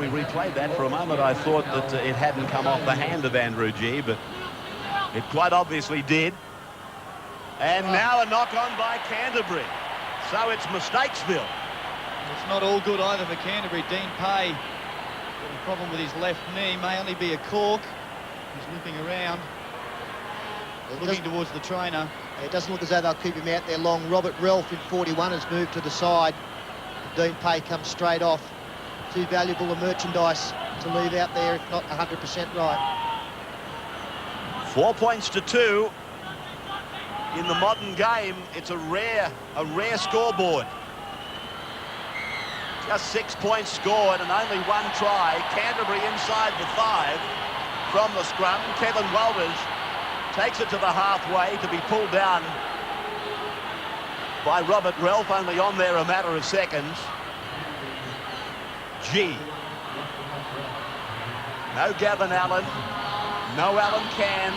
we replayed that for a moment, I thought that it hadn't come off the hand of Andrew G, but it quite obviously did. And now a knock-on by Canterbury. So it's Mistakesville. It's not all good either for Canterbury. Dean Pay got a problem with his left knee. May only be a cork. He's looking around, looking towards the trainer. It doesn't look as though they'll keep him out there long. Robert Ralph in 41 has moved to the side. Dean Pay comes straight off. Too valuable a merchandise to leave out there if not 100% right. 4 points to 2. In the modern game, it's a rare scoreboard. Just 6 points scored and only one try. Canterbury inside the 5 from the scrum. Kevin Walters takes it to the halfway to be pulled down by Robert Ralph, only on there a matter of seconds. G. No Gavin Allen. No Alan Can.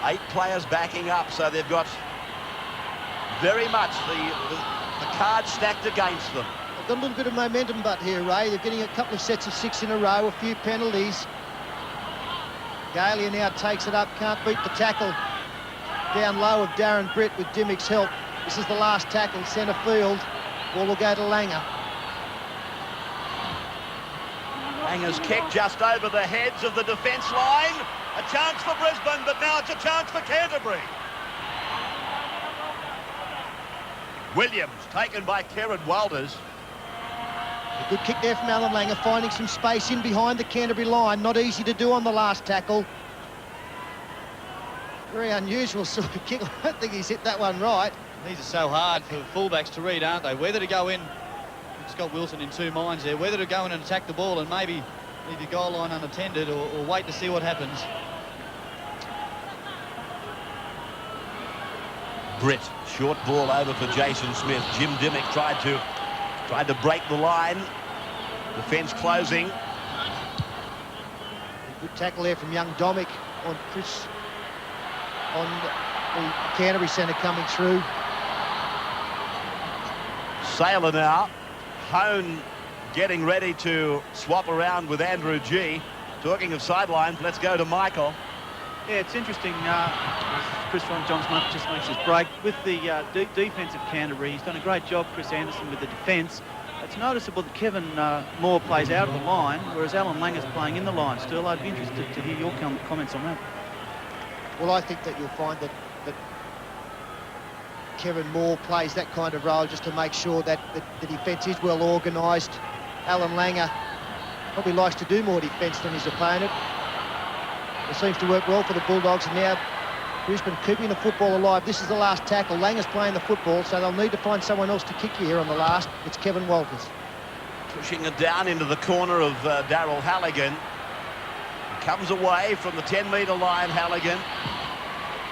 8 players backing up, so they've got very much the cards stacked against them. They've got a little bit of momentum but here, Ray. They're getting a couple of sets of 6 in a row, a few penalties. Galia now takes it up, can't beat the tackle down low of Darren Britt with Dimmick's help. This is the last tackle, centre field. Ball will go to Langer. Langer's kick just over the heads of the defence line. A chance for Brisbane, but now it's a chance for Canterbury. Williams taken by Kevin Walters. A good kick there from Alan Langer, finding some space in behind the Canterbury line. Not easy to do on the last tackle. Very unusual sort of kick. I don't think he's hit that one right. These are so hard for fullbacks to read, aren't they? Whether to go in, Scott Wilson in 2 minds there, whether to go in and attack the ball and maybe leave your goal line unattended or wait to see what happens. Britt, short ball over for Jason Smith. Jim Dimmick tried to break the line. Defence closing. Good tackle there from young Domick on Chris, on the Canterbury centre coming through. Sailor now. Hone getting ready to swap around with Andrew G. Talking of sidelines, let's go to Michael. Yeah, it's interesting. Chris Ron Johnston just makes his break. With the defence of Canterbury, he's done a great job, Chris Anderson, with the defence. It's noticeable that Kevin Moore plays out of the line, whereas Alan Langer's playing in the line still. I'd be interested to hear your comments on that. Well, I think that you'll find that Kevin Moore plays that kind of role just to make sure that the defence is well organised. Alan Langer probably likes to do more defence than his opponent. It seems to work well for the Bulldogs, and now Brisbane keeping the football alive. This is the last tackle. Langer's playing the football, so they'll need to find someone else to kick here on the last. It's Kevin Walters. Pushing it down into the corner of Darryl Halligan. Comes away from the 10-metre line, Halligan.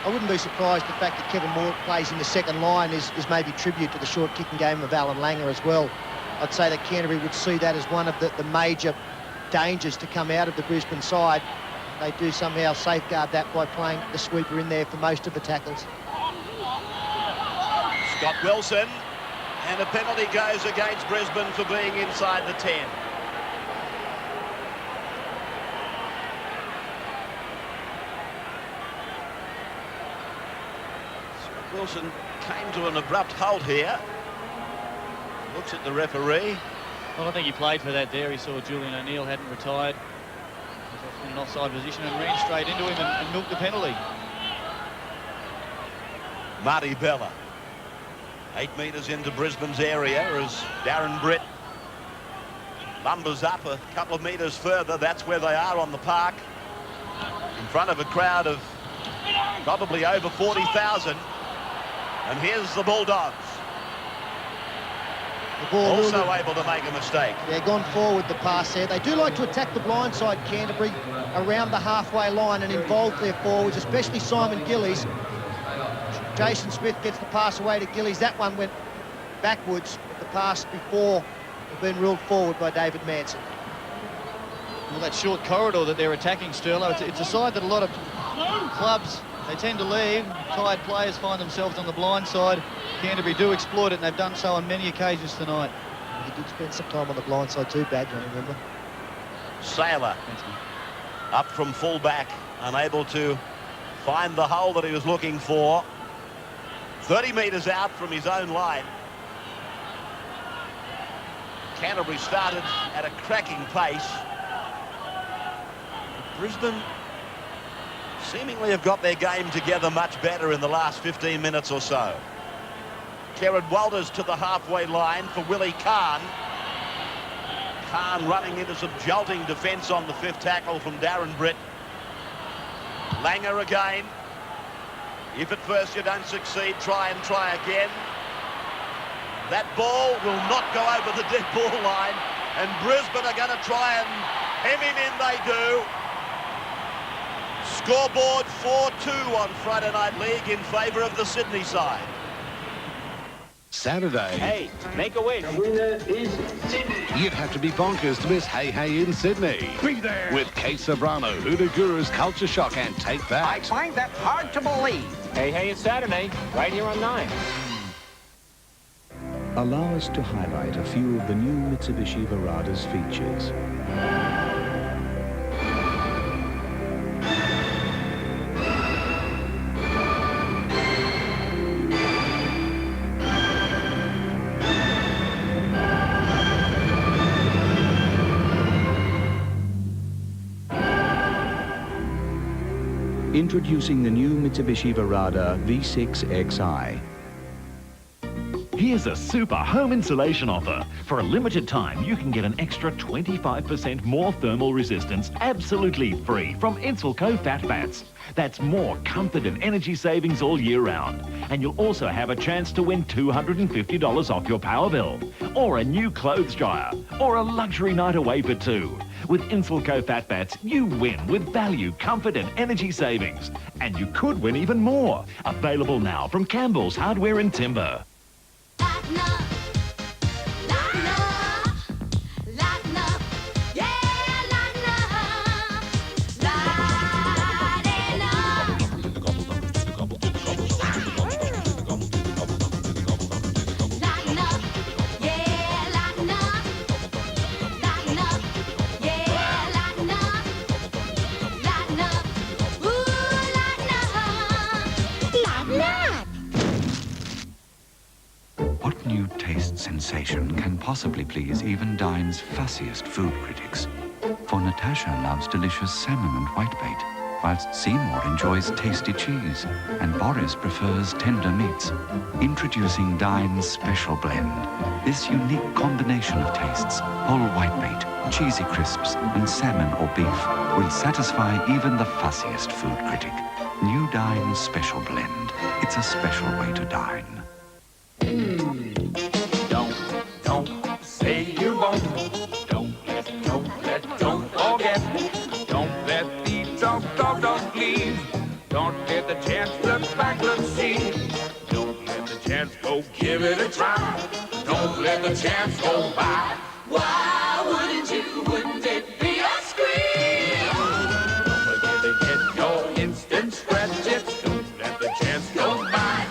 I wouldn't be surprised the fact that Kevin Moore plays in the second line is maybe tribute to the short kicking game of Alan Langer as well. I'd say that Canterbury would see that as one of the major dangers to come out of the Brisbane side. They do somehow safeguard that by playing the sweeper in there for most of the tackles. Scott Wilson, and a penalty goes against Brisbane for being inside the 10. Scott Wilson came to an abrupt halt here. Looks at the referee. Well, I think he played for that there. He saw Julian O'Neill hadn't retired. In an offside position and ran straight into him and milked the penalty. Marty Bella, 8 metres into Brisbane's area as Darren Britt lumbers up a couple of metres further. That's where they are on the park, in front of a crowd of probably over 40,000. And here's the Bulldogs. The ball also able to make a mistake. They're gone forward the pass there. They do like to attack the blind side, Canterbury, around the halfway line and involve their forwards, especially Simon Gillies. Jason Smith gets the pass away to Gillies. That one went backwards. The pass before had been ruled forward by David Manson. Well, that short corridor that they're attacking, Sterlo, it's a side that a lot of clubs, they tend to leave. Tired players find themselves on the blind side. Canterbury do exploit it, and they've done so on many occasions tonight. He did spend some time on the blind side too, Badge, I remember. Sailor up from full-back, unable to find the hole that he was looking for. 30 metres out from his own line. Canterbury started at a cracking pace. Brisbane seemingly have got their game together much better in the last 15 minutes or so. Kerrod Walters to the halfway line for Willie Kahn. Kahn running into some jolting defence on the fifth tackle from Darren Britt. Langer again. If at first you don't succeed, try again. That ball will not go over the dead ball line, and Brisbane are going to try and hem him in, they do. Scoreboard 4-2 on Friday Night League in favour of the Sydney side. Saturday. Hey, make a wish. The winner is Sydney. You'd have to be bonkers to miss Hey Hey in Sydney. Be there. With Kate Sobrano, Hoodoo Guru's Culture Shock and Take That. I find that hard to believe. Hey Hey is Saturday, right here on 9. Allow us to highlight a few of the new Mitsubishi Verada's features. Introducing the new Mitsubishi Verada V6 Xi. Here's a super home insulation offer. For a limited time, you can get an extra 25% more thermal resistance absolutely free from Insulco Fat Bats. That's more comfort and energy savings all year round. And you'll also have a chance to win $250 off your power bill, or a new clothes dryer, or a luxury night away for two. With Insulco Fat Bats, you win with value, comfort and energy savings. And you could win even more. Available now from Campbell's Hardware and Timber. What new taste sensation can possibly please even Dine's fussiest food critics? For Natasha loves delicious salmon and whitebait, whilst Seymour enjoys tasty cheese, and Boris prefers tender meats. Introducing Dine's Special Blend. This unique combination of tastes, whole whitebait, cheesy crisps, and salmon or beef, will satisfy even the fussiest food critic. New Dine's Special Blend. It's a special way to dine. Don't say you won't. Don't forget. Don't let the don't leave. Don't let the chance look back, let's see. Don't let the chance go, give it a try. Don't let the chance go by. Why wouldn't it be a scream? Don't forget to get your instant scratch it. Don't let the chance go by.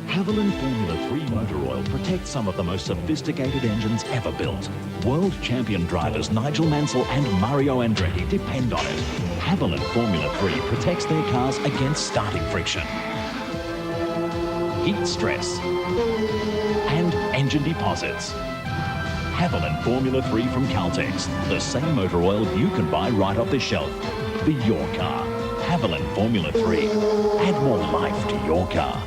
Haviland Formula 3 motor oil protects some of the most sophisticated engines ever built. World champion drivers Nigel Mansell and Mario Andretti depend on it. Haviland Formula 3 protects their cars against starting friction, heat stress, and engine deposits. Haviland Formula 3 from Caltex, the same motor oil you can buy right off the shelf for your car. Haviland Formula 3. Add more life to your car.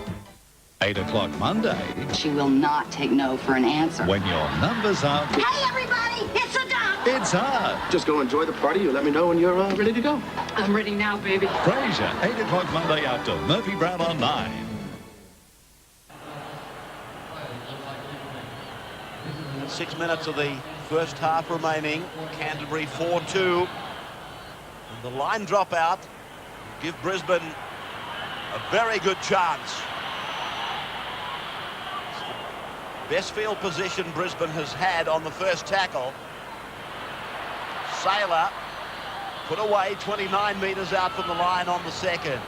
8 o'clock Monday. She will not take no for an answer. When your numbers are... Hey, everybody! It's a duck! It's hard. Just go enjoy the party. You let me know when you're ready to go. I'm ready now, baby. Fraser, 8 o'clock Monday after Murphy Brown on 9. Six minutes of the first half remaining. Canterbury 4-2. And the line dropout will give Brisbane a very good chance. Best field position Brisbane has had on the first tackle. Sailor put away 29 metres out from the line on the second.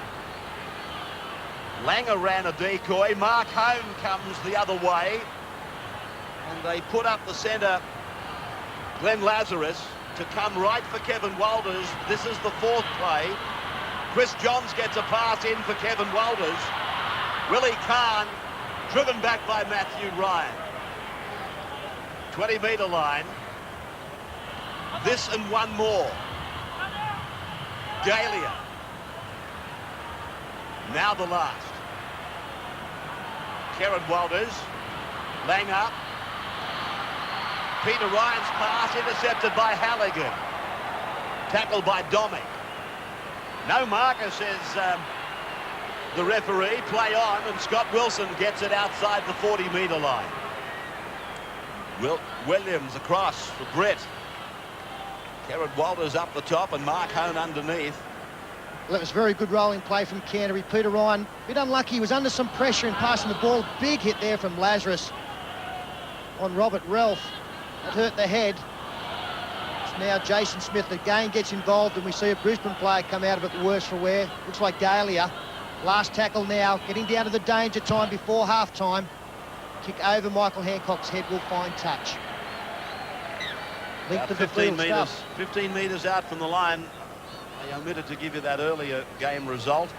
Langer ran a decoy. Mark Hone comes the other way. And they put up the centre, Glenn Lazarus, to come right for Kevin Walters. This is the fourth play. Chris Johns gets a pass in for Kevin Walters. Willie Kahn, driven back by Matthew Ryan. 20-metre line. This and one more. Galia. Now the last. Kevin Walters. Langer. Peter Ryan's pass intercepted by Halligan. Tackled by Domick. No marker, says the referee. Play on, and Scott Wilson gets it outside the 40-metre line. Williams across for Brett. Kevin Walters up the top and Mark Hone underneath. Well, that was very good rolling play from Canterbury. Peter Ryan, a bit unlucky. He was under some pressure in passing the ball. Big hit there from Lazarus on Robert Ralph. That hurt the head. It's now Jason Smith again gets involved, and we see a Brisbane player come out of it worse for wear. Looks like Galia. Last tackle now, getting down to the danger time before half-time. Kick over Michael Hancock's head will find touch. About 15 metres, 15 metres out from the line. I omitted to give you that earlier game result.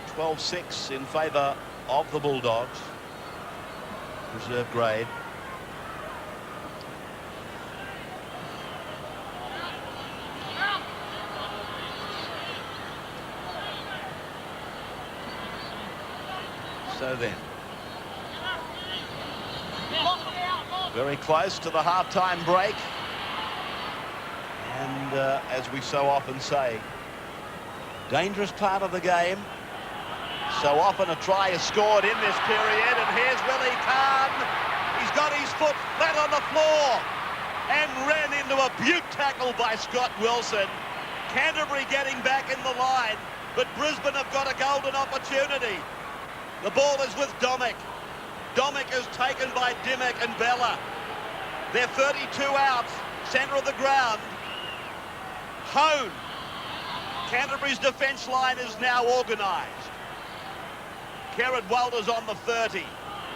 12-6 in favour of the Bulldogs. Reserve grade. So then, very close to the half-time break. And as we so often say, dangerous part of the game. So often a try is scored in this period, and here's Willie Kahn. He's got his foot flat on the floor and ran into a beaut tackle by Scott Wilson. Canterbury getting back in the line, but Brisbane have got a golden opportunity. The ball is with Domick. Domick is taken by Dimmock and Bella. They're 32 out, centre of the ground. Hone. Canterbury's defence line is now organised. Kerrod Walters on the 30.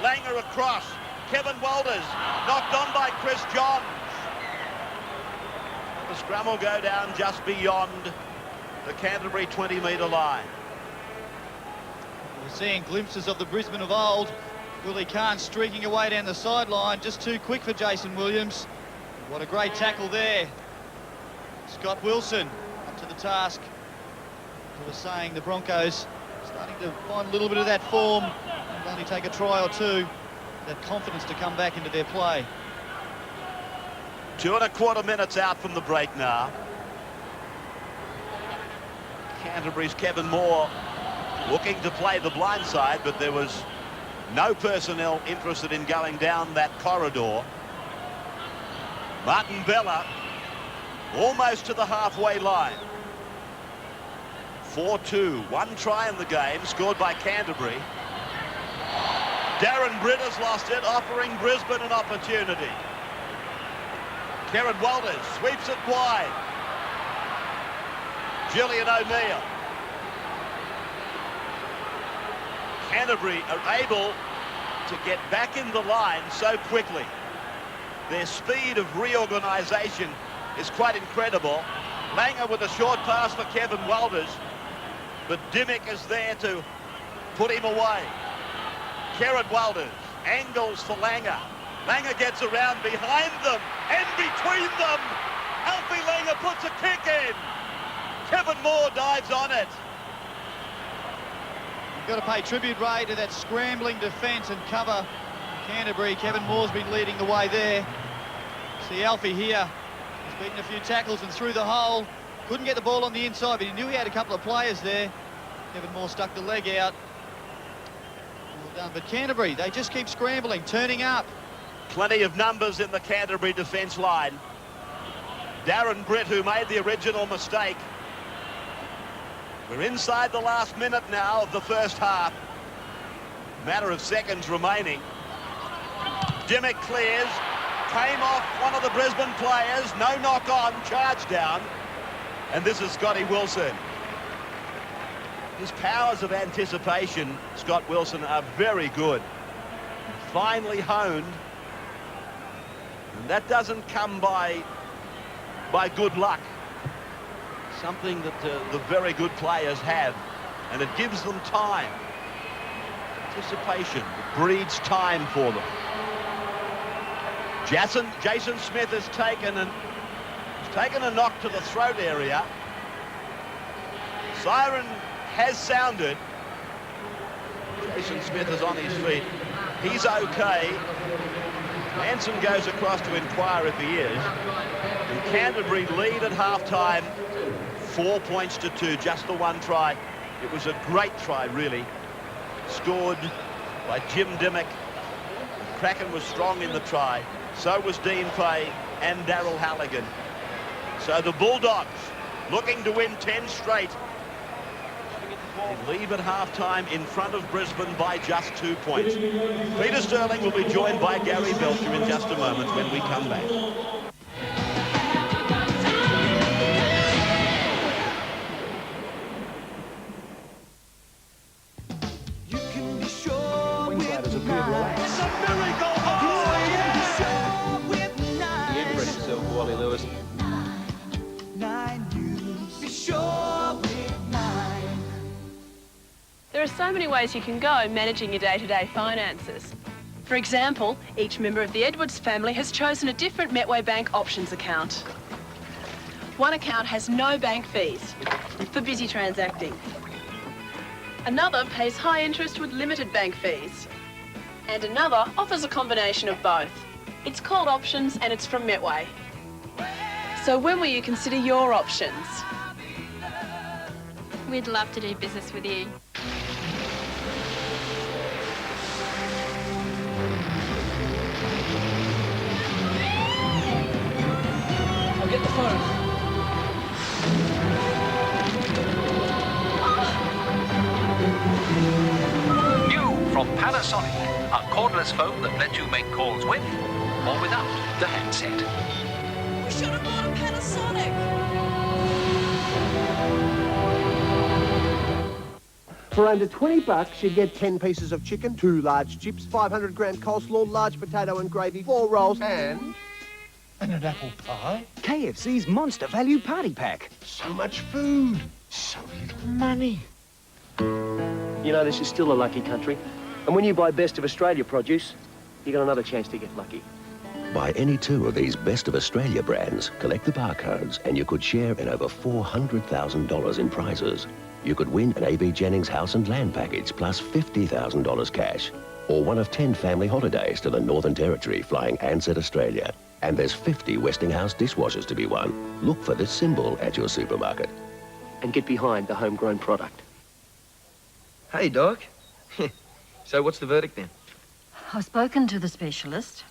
Langer across. Kevin Walters knocked on by Chris Johns. The scrum will go down just beyond the Canterbury 20-metre line. We're seeing glimpses of the Brisbane of old. Willie Kahn streaking away down the sideline, just too quick for Jason Williams. What a great tackle there. Scott Wilson up to the task. We were saying the Broncos starting to find a little bit of that form and only take a try or two. That confidence to come back into their play. 2.25 minutes out from the break now. Canterbury's Kevin Moore looking to play the blind side, but there was no personnel interested in going down that corridor. Martin Bella almost to the halfway line. 4-2, one try in the game, scored by Canterbury. Darren Britt has lost it, offering Brisbane an opportunity. Kerrod Walters sweeps it wide. Julian O'Neill. Canterbury are able to get back in the line so quickly. Their speed of reorganisation is quite incredible. Langer with a short pass for Kevin Walters, but Dimmock is there to put him away. Kerrod Walters angles for Langer. Langer gets around behind them and between them. Alfie Langer puts a kick in. Kevin Moore dives on it. You've got to pay tribute, Ray, to that scrambling defence and cover. Canterbury, Kevin Moore's been leading the way there. See Alfie here. He's beaten a few tackles and through the hole. Couldn't get the ball on the inside, but he knew he had a couple of players there. Kevin Moore stuck the leg out. Well done. But Canterbury, they just keep scrambling, turning up. Plenty of numbers in the Canterbury defence line. Darren Britt, who made the original mistake. We're inside the last minute now of the first half. Matter of seconds remaining. Dimmock clears. Came off one of the Brisbane players. No knock on. Charge down. And this is Scotty Wilson. His powers of anticipation, Scott Wilson, are very good. Finely honed And that doesn't come by good luck. Something that the very good players have, and it gives them time. Anticipation. It breeds time for them. Jason Smith has taken a knock to the throat area. Siren has sounded. Jason Smith is on his feet. He's okay. Manson goes across to inquire if he is. And Canterbury lead at half-time, 4 points to 2, just the one try. It was a great try, really. Scored by Jim Dimmock. Kraken was strong in the try. So was Dean Fay and Darryl Halligan. So the Bulldogs looking to win 10 straight. They leave at half-time in front of Brisbane by just 2 points. Peter Sterling will be joined by Gary Belcher in just a moment when we come back. Queenslanders are being relaxed. It's a miracle! Oh, yeah! The end himself, Wally Lewis. There are so many ways you can go managing your day-to-day finances. For example, each member of the Edwards family has chosen a different Metway Bank options account. One account has no bank fees for busy transacting. Another pays high interest with limited bank fees. And another offers a combination of both. It's called Options and it's from Metway. So when will you consider your options? We'd love to do business with you. I'll get the phone. New from Panasonic, a cordless phone that lets you make calls with or without the handset. We should have bought a Panasonic. For under $20, you get 10 pieces of chicken, 2 large chips, 500-gram coleslaw, large potato and gravy, 4 rolls, and an apple pie. KFC's Monster Value Party Pack. So much food, so little money. You know, this is still a lucky country. And when you buy Best of Australia produce, you got another chance to get lucky. Buy any 2 of these Best of Australia brands, collect the barcodes, and you could share in over $400,000 in prizes. You could win an A.B. Jennings house and land package plus $50,000 cash, or one of 10 family holidays to the Northern Territory flying Ansett Australia. And there's 50 Westinghouse dishwashers to be won. Look for this symbol at your supermarket. And get behind the homegrown product. Hey, Doc. So what's the verdict then? I've spoken to the specialist.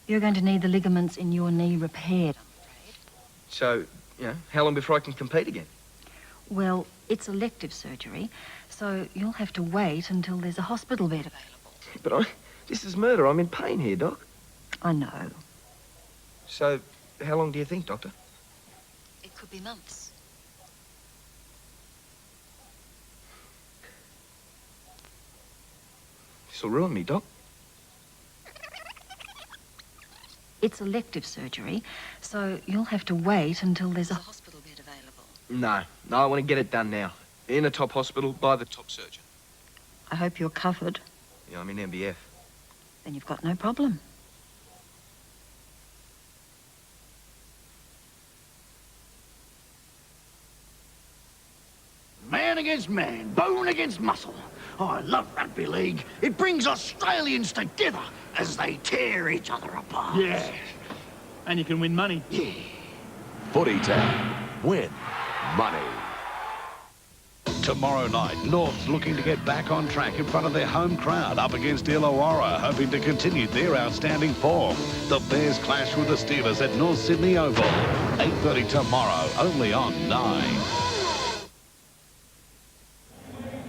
You're going to need the ligaments in your knee repaired. So, you know, how long before I can compete again? Well, it's elective surgery, so you'll have to wait until there's a hospital bed available. But this is murder. I'm in pain here, Doc. I know. So, how long do you think, Doctor? It could be months. This'll ruin me, Doc. It's elective surgery, so you'll have to wait until there's a hospital bed available. No, I want to get it done now. In a top hospital, by the top surgeon. I hope you're covered. Yeah, I'm in MBF. Then you've got no problem. Man against man, bone against muscle. Oh, I love rugby league. It brings Australians together as they tear each other apart. Yeah. And you can win money. Yeah. Footy Town. Win money. Tomorrow night, North's looking to get back on track in front of their home crowd up against Illawarra, hoping to continue their outstanding form. The Bears clash with the Steelers at North Sydney Oval. 8:30 tomorrow, only on 9.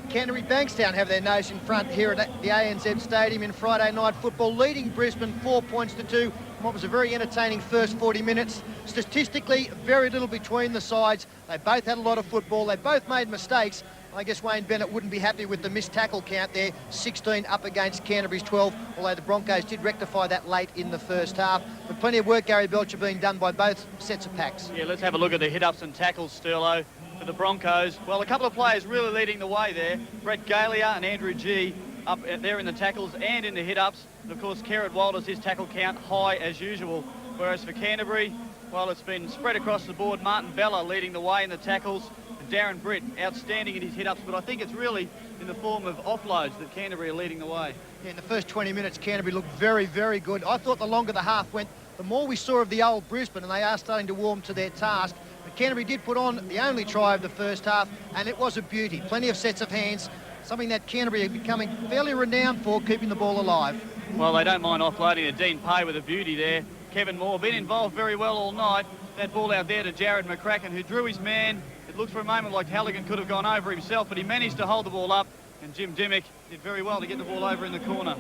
Canterbury Bankstown have their nose in front here at the ANZ Stadium in Friday night football, leading Brisbane 4 points to 2. What was a very entertaining first 40 minutes. Statistically, very little between the sides. They both had a lot of football. They both made mistakes. I guess Wayne Bennett wouldn't be happy with the missed tackle count there, 16 up against Canterbury's 12, although the Broncos did rectify that late in the first half. But plenty of work, Gary Belcher, being done by both sets of packs. Yeah, let's have a look at the hit-ups and tackles, Sterlo, for the Broncos. Well, a couple of players really leading the way there. Brett Galia and Andrew G up there in the tackles and in the hit-ups. And, of course, Kerrod Walters, his tackle count high as usual. Whereas for Canterbury, well, it's been spread across the board. Martin Bella leading the way in the tackles. Darren Britt, outstanding in his hit-ups, but I think it's really in the form of offloads that Canterbury are leading the way. Yeah, in the first 20 minutes, Canterbury looked very, very good. I thought the longer the half went, the more we saw of the old Brisbane, and they are starting to warm to their task. But Canterbury did put on the only try of the first half, and it was a beauty. Plenty of sets of hands, something that Canterbury are becoming fairly renowned for, keeping the ball alive. Well, they don't mind offloading the Dean Pay with a beauty there. Kevin Moore been involved very well all night. That ball out there to Jared McCracken, who drew his man. It looked for a moment like Halligan could have gone over himself, but he managed to hold the ball up, and Jim Dimmick did very well to get the ball over in the corner.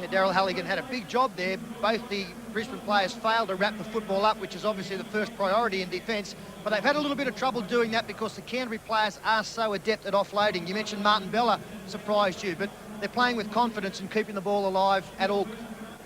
Yeah, Daryl Halligan had a big job there. Both the Brisbane players failed to wrap the football up, which is obviously the first priority in defence, but they've had a little bit of trouble doing that because the Canterbury players are so adept at offloading. You mentioned Martin Bella surprised you, but they're playing with confidence and keeping the ball alive at all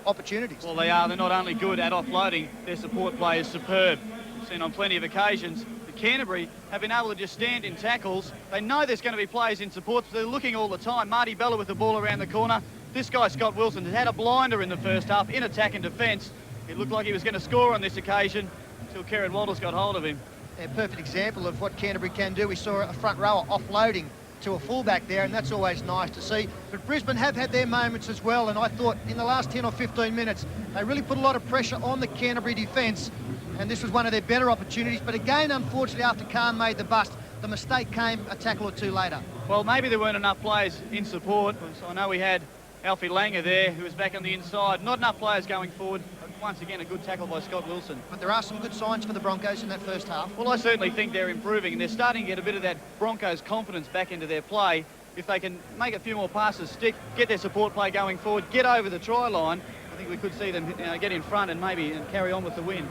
opportunities. Well, they are. They're not only good at offloading, their support play is superb. We've seen on plenty of occasions. Canterbury have been able to just stand in tackles. They know there's going to be players in support, so they're looking all the time. Marty Bella with the ball around the corner. This guy, Scott Wilson, has had a blinder in the first half in attack and defence. It looked like he was going to score on this occasion until Kerrod Walters got hold of him. A perfect example of what Canterbury can do. We saw a front rower offloading to a fullback there, and that's always nice to see. But Brisbane have had their moments as well, and I thought in the last 10 or 15 minutes, they really put a lot of pressure on the Canterbury defence. And this was one of their better opportunities. But again, unfortunately, after Khan made the bust, the mistake came a tackle or two later. Well, maybe there weren't enough players in support. So I know we had Alfie Langer there, who was back on the inside. Not enough players going forward. But once again, a good tackle by Scott Wilson. But there are some good signs for the Broncos in that first half. Well, I certainly think they're improving, and they're starting to get a bit of that Broncos confidence back into their play. If they can make a few more passes stick, get their support play going forward, get over the try line, I think we could see them get in front and maybe carry on with the win.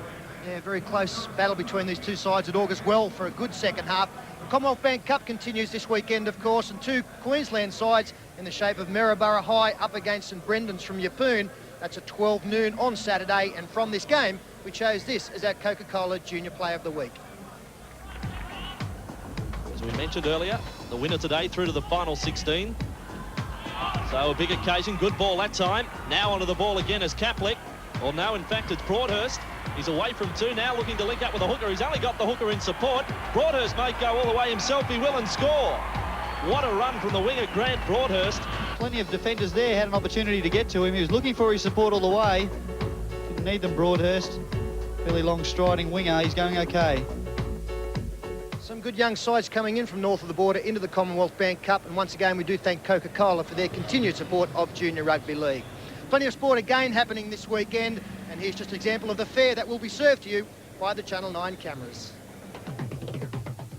Yeah, very close battle between these two sides. It augurs well for a good second half. The Commonwealth Bank Cup continues this weekend, of course, and two Queensland sides in the shape of Maryborough High up against St Brendan's from Yeppoon. That's at 12 noon on Saturday, and from this game, we chose this as our Coca-Cola Junior Player of the Week. As we mentioned earlier, the winner today through to the final 16. So a big occasion, good ball that time. Now onto the ball again as Kaplik. Well, no, in fact, it's Broadhurst. He's away from two now, looking to link up with a hooker. He's only got the hooker in support. Broadhurst may go all the way himself. He will and score. What a run from the winger, Grant Broadhurst. Plenty of defenders there had an opportunity to get to him. He was looking for his support all the way. Didn't need them, Broadhurst. Fairly long striding winger. He's going okay. Some good young sides coming in from north of the border into the Commonwealth Bank Cup, and once again we do thank Coca-Cola for their continued support of Junior Rugby League. Plenty of sport again happening this weekend, and here's just an example of the fare that will be served to you by the Channel 9 cameras.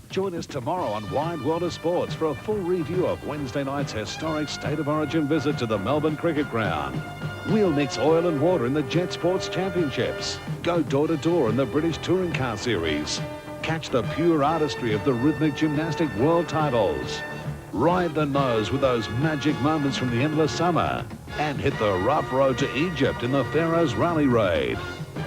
Join us tomorrow on Wide World of Sports for a full review of Wednesday night's historic State of Origin visit to the Melbourne Cricket Ground. We'll mix oil and water in the Jet Sports Championships. Go door-to-door in the British Touring Car Series. Catch the pure artistry of the rhythmic gymnastic world titles. Ride the nose with those magic moments from the endless summer. And hit the rough road to Egypt in the Pharaoh's Rally Raid.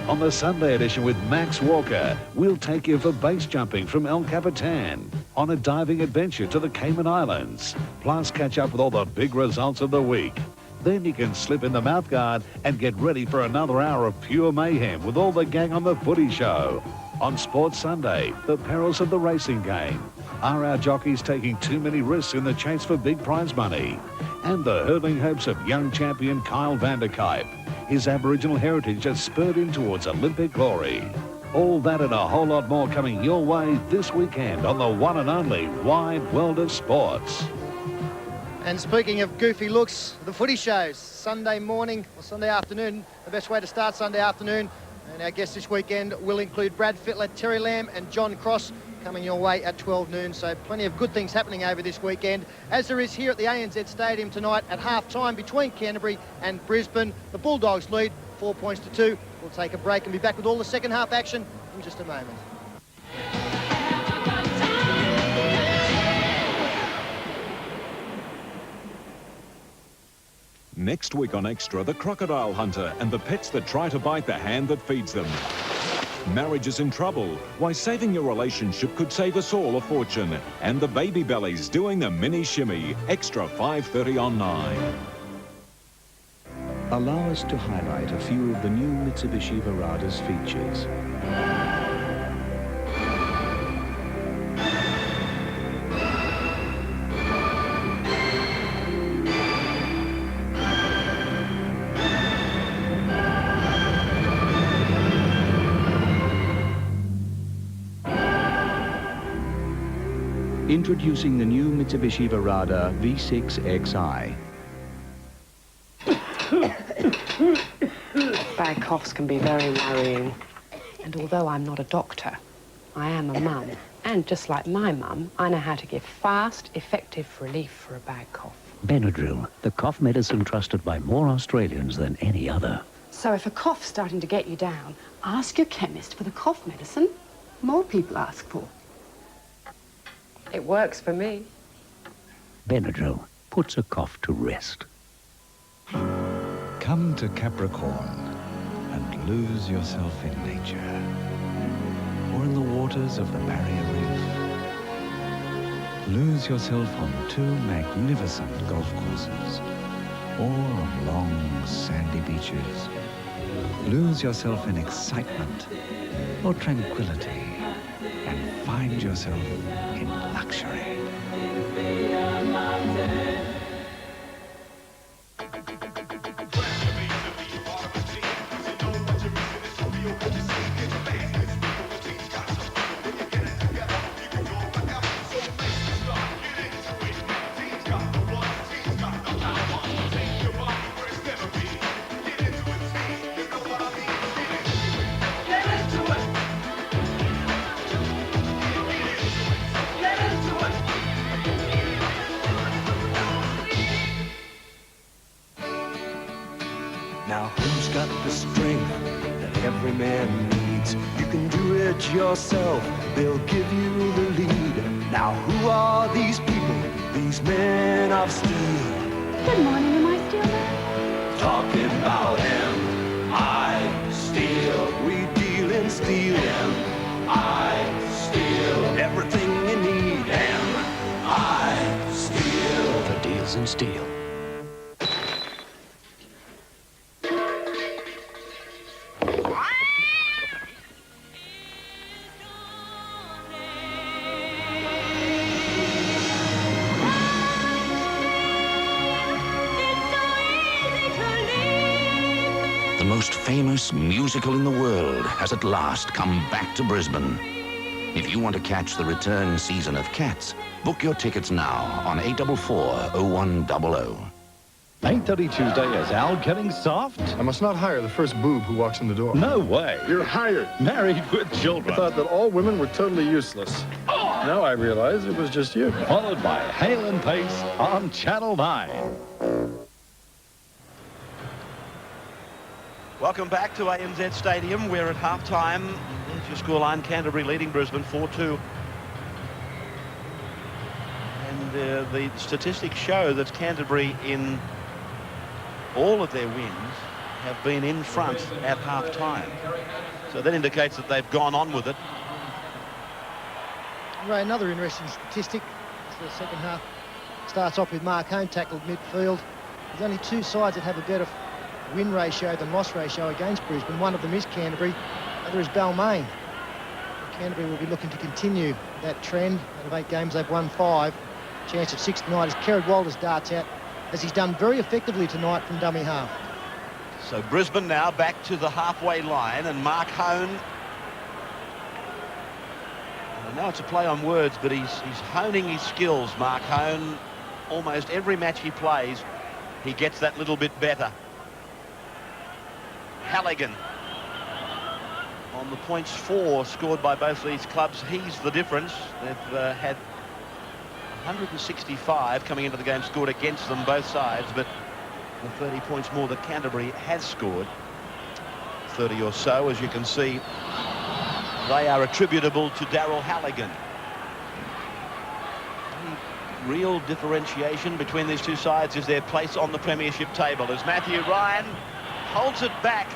On the Sunday edition with Max Walker, we'll take you for base jumping from El Capitan, on a diving adventure to the Cayman Islands, plus catch up with all the big results of the week. Then you can slip in the mouthguard and get ready for another hour of pure mayhem with all the gang on the Footy Show. On Sports Sunday, the perils of the racing game. Are our jockeys taking too many risks in the chase for big prize money? And the hurling hopes of young champion Kyle Vanderkype. His Aboriginal heritage has spurred him towards Olympic glory. All that and a whole lot more coming your way this weekend on the one and only Wide World of Sports. And speaking of goofy looks, the Footy Shows, Sunday morning or Sunday afternoon, the best way to start Sunday afternoon. And our guests this weekend will include Brad Fittler, Terry Lamb and John Cross, coming your way at 12 noon. So plenty of good things happening over this weekend, as there is here at the ANZ Stadium tonight at half-time between Canterbury and Brisbane. The Bulldogs lead 4 points to 2. We'll take a break and be back with all the second half action in just a moment. Next week on Extra, the crocodile hunter and the pets that try to bite the hand that feeds them. Marriage is in trouble. Why saving your relationship could save us all a fortune. And the baby bellies doing the mini shimmy. Extra 5:30 on 9. Allow us to highlight a few of the new Mitsubishi Verada's features. Introducing the new Mitsubishi Verada V6xi. Bad coughs can be very worrying. And although I'm not a doctor, I am a mum. And just like my mum, I know how to give fast, effective relief for a bad cough. Benadryl, the cough medicine trusted by more Australians than any other. So if a cough's starting to get you down, ask your chemist for the cough medicine more people ask for. It works for me. Benadryl puts a cough to rest. Come to Capricorn and lose yourself in nature, or in the waters of the Barrier Reef. Lose yourself on 2 magnificent golf courses, or on long sandy beaches. Lose yourself in excitement or tranquility, and find yourself in luxury. Now who's got the strength that every man needs? You can do it yourself, they'll give you the lead. Now who are these people, these men of steel? Good morning, am I Steel Man? Talking about M.I. Steel. We deal in steel. M.I. Steel. Everything you need. M.I. Steel. The deals in steel. The most famous musical in the world has at last come back to Brisbane. If you want to catch the return season of Cats, book your tickets now on 844-0100. 8:30 Tuesday, is Al getting soft? I must not hire the first boob who walks in the door. No way. You're hired. Married with children. I thought that all women were totally useless. Now I realize it was just you. Followed by Hale and Pace on Channel 9. Welcome back to ANZ Stadium. We're at half-time. There's your scoreline. Canterbury leading Brisbane 4-2. And the statistics show that Canterbury, in all of their wins, have been in front at half-time. So that indicates that they've gone on with it. Ray, another interesting statistic. The second half starts off with Mark Hone tackled midfield. There's only 2 sides that have a better win ratio than loss ratio against Brisbane. One of them is Canterbury, the other is Balmain. Canterbury will be looking to continue that trend. Out of 8 games, they've won 5. Chance of 6 tonight as Kerrod Walters darts out, as he's done very effectively tonight from dummy half. So Brisbane now back to the halfway line, and Mark Hone, I know it's a play on words, but he's honing his skills, Mark Hone. Almost every match he plays, he gets that little bit better. Halligan on the points 4 scored by both these clubs. He's the difference. They've had 165 coming into the game scored against them, both sides, but the 30 points more that Canterbury has scored, 30 or so, as you can see, they are attributable to Daryl Halligan. He real differentiation between these two sides is their place on the premiership table, as Matthew Ryan holds it back,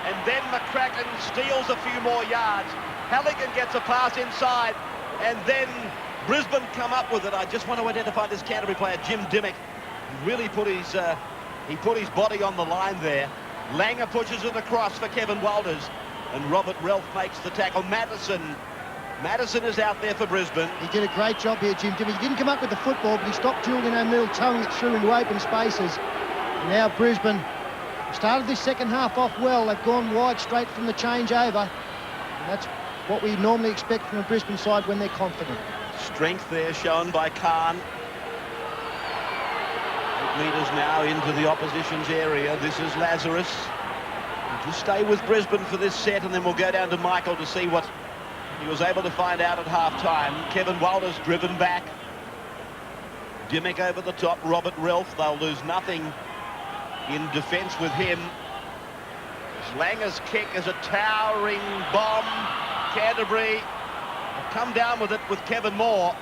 and then McCracken steals a few more yards. Halligan gets a pass inside, and then Brisbane come up with it. I just want to identify this Canterbury player, Jim Dimmick. He really put his body on the line there. Langer pushes it across for Kevin Walters, and Robert Relf makes the tackle. Madison is out there for Brisbane. He did a great job here, Jim Dimmick. He didn't come up with the football, but he stopped Julian O'Neill towing it through into open spaces. And now Brisbane started this second half off well. They've gone wide straight from the changeover. And that's what we normally expect from a Brisbane side when they're confident. Strength there shown by Khan. 8 metres now into the opposition's area. This is Lazarus. We'll just stay with Brisbane for this set, and then we'll go down to Michael to see what he was able to find out at half-time. Kevin Walters driven back. Dimmick over the top. Robert Relf. They'll lose nothing in defence with him. Langer's kick is a towering bomb. Canterbury have come down with it with Kevin Moore.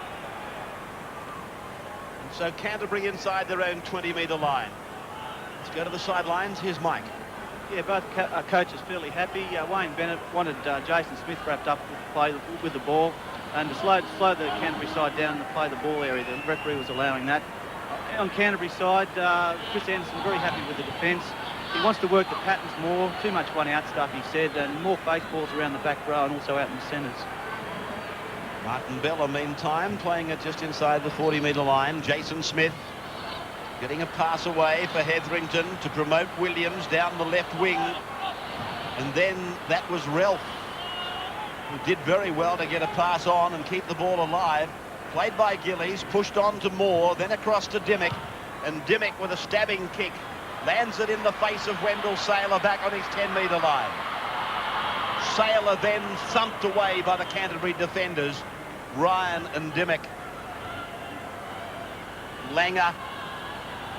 And so Canterbury inside their own 20-metre line. Let's go to the sidelines. Here's Mike. Yeah, both coaches fairly happy. Wayne Bennett wanted Jason Smith wrapped up with the ball, and to slow the Canterbury side down and play the ball area. The referee was allowing that. On Canterbury side, Chris Anderson very happy with the defence. He wants to work the patterns more. Too much one-out stuff, he said, and more face balls around the back row and also out in the centres. Martin Bella, meantime, playing it just inside the 40-metre line. Jason Smith getting a pass away for Hetherington to promote Williams down the left wing. And then that was Relf, who did very well to get a pass on and keep the ball alive. Played by Gillies, pushed on to Moore, then across to Dimmick. And Dimmick with a stabbing kick lands it in the face of Wendell Saylor back on his 10-metre line. Saylor then thumped away by the Canterbury defenders, Ryan and Dimmick. Langer,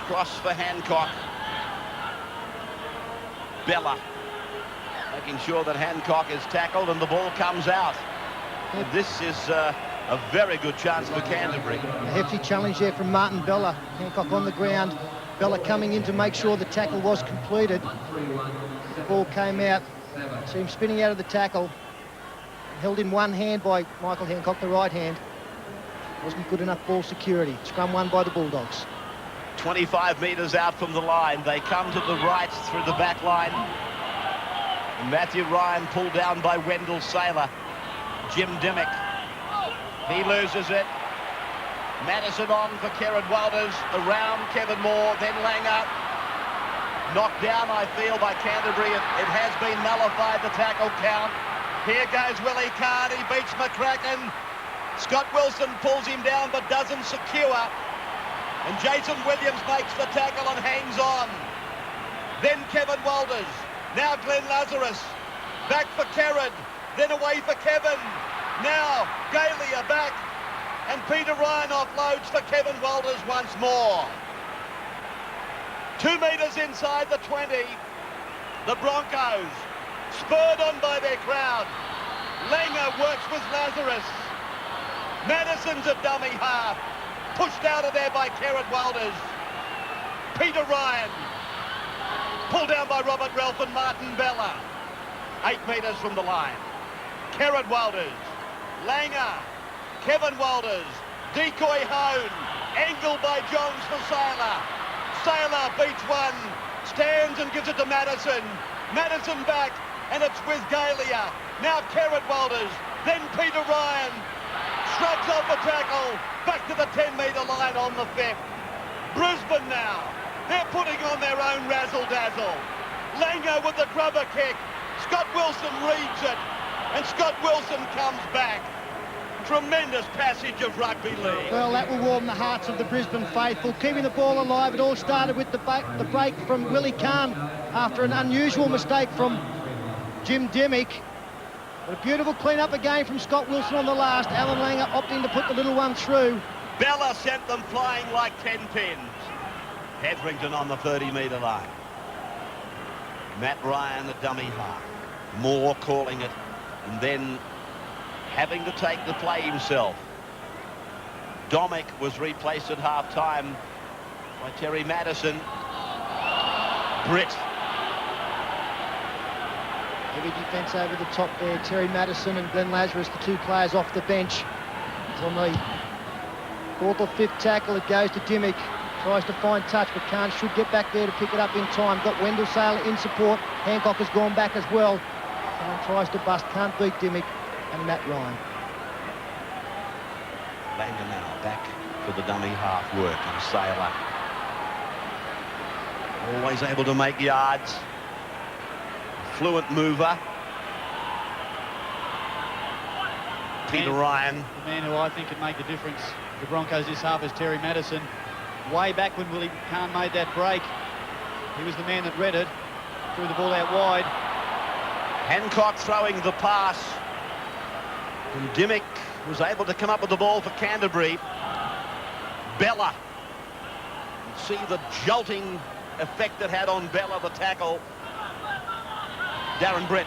cross for Hancock. Bella making sure that Hancock is tackled and the ball comes out. And this is a very good chance for Canterbury. A hefty challenge there from Martin Bella. Hancock on the ground. Bella coming in to make sure the tackle was completed. The ball came out. See him spinning out of the tackle. Held in one hand by Michael Hancock, the right hand. Wasn't good enough ball security. Scrum won by the Bulldogs. 25 metres out from the line. They come to the right through the back line. And Matthew Ryan pulled down by Wendell Saylor. Jim Dimmick. He loses it. Madison on for Kerrod Walters. Around Kevin Moore. Then Langer. Knocked down, I feel, by Canterbury. It has been nullified, the tackle count. Here goes Willie Card. He beats McCracken. Scott Wilson pulls him down but doesn't secure. And Jason Williams makes the tackle and hangs on. Then Kevin Walters. Now Glenn Lazarus. Back for Kerrod. Then away for Kevin. Now Galia back. And Peter Ryan offloads for Kevin Walters once more. 2 metres inside the 20. The Broncos, spurred on by their crowd. Langer works with Lazarus. Madison's a dummy half. Pushed out of there by Kerrod Walters. Peter Ryan. Pulled down by Robert Relf and Martin Bella. 8 metres from the line. Kerrod Walters. Langer. Kevin Walters. Decoy Hone. Angled by Johns for Saylor. Saylor beats one. Stands and gives it to Madison. Madison back. And it's with Galia. Now Kerrod Walters. Then Peter Ryan. Shrugs off a tackle. Back to the 10-metre line on the 5th. Brisbane now. They're putting on their own razzle-dazzle. Langer with the grubber kick. Scott Wilson reads it. And Scott Wilson comes back. Tremendous passage of rugby league. Well, that will warm the hearts of the Brisbane faithful, keeping the ball alive. It all started with the break from Willie Kahn after an unusual mistake from Jim Dimmick. But a beautiful clean-up again from Scott Wilson on the last. Alan Langer opting to put the little one through. Bella sent them flying like 10 pins. Hetherington on the 30-metre line. Matt Ryan, the dummy half. Moore calling it. And then having to take the play himself. Domick was replaced at half-time by Terry Madison. Britt. Heavy defence over the top there. Terry Madison and Glenn Lazarus, the two players off the bench. It's on the fourth or fifth tackle. It goes to Dimmick. Tries to find touch, but can't. Should get back there to pick it up in time. Got Wendell Saylor in support. Hancock has gone back as well. And tries to bust. Can't beat Dimmick and Matt Ryan. Langer now back for the dummy half work, and Saylor always able to make yards. Fluent mover. Peter Ryan. The man who I think can make the difference for the Broncos this half is Terry Madison. Way back when Willie Kahn made that break, he was the man that read it. Threw the ball out wide. Hancock throwing the pass. And Dimmick was able to come up with the ball for Canterbury. Bella. You see the jolting effect it had on Bella, the tackle. Darren Britt.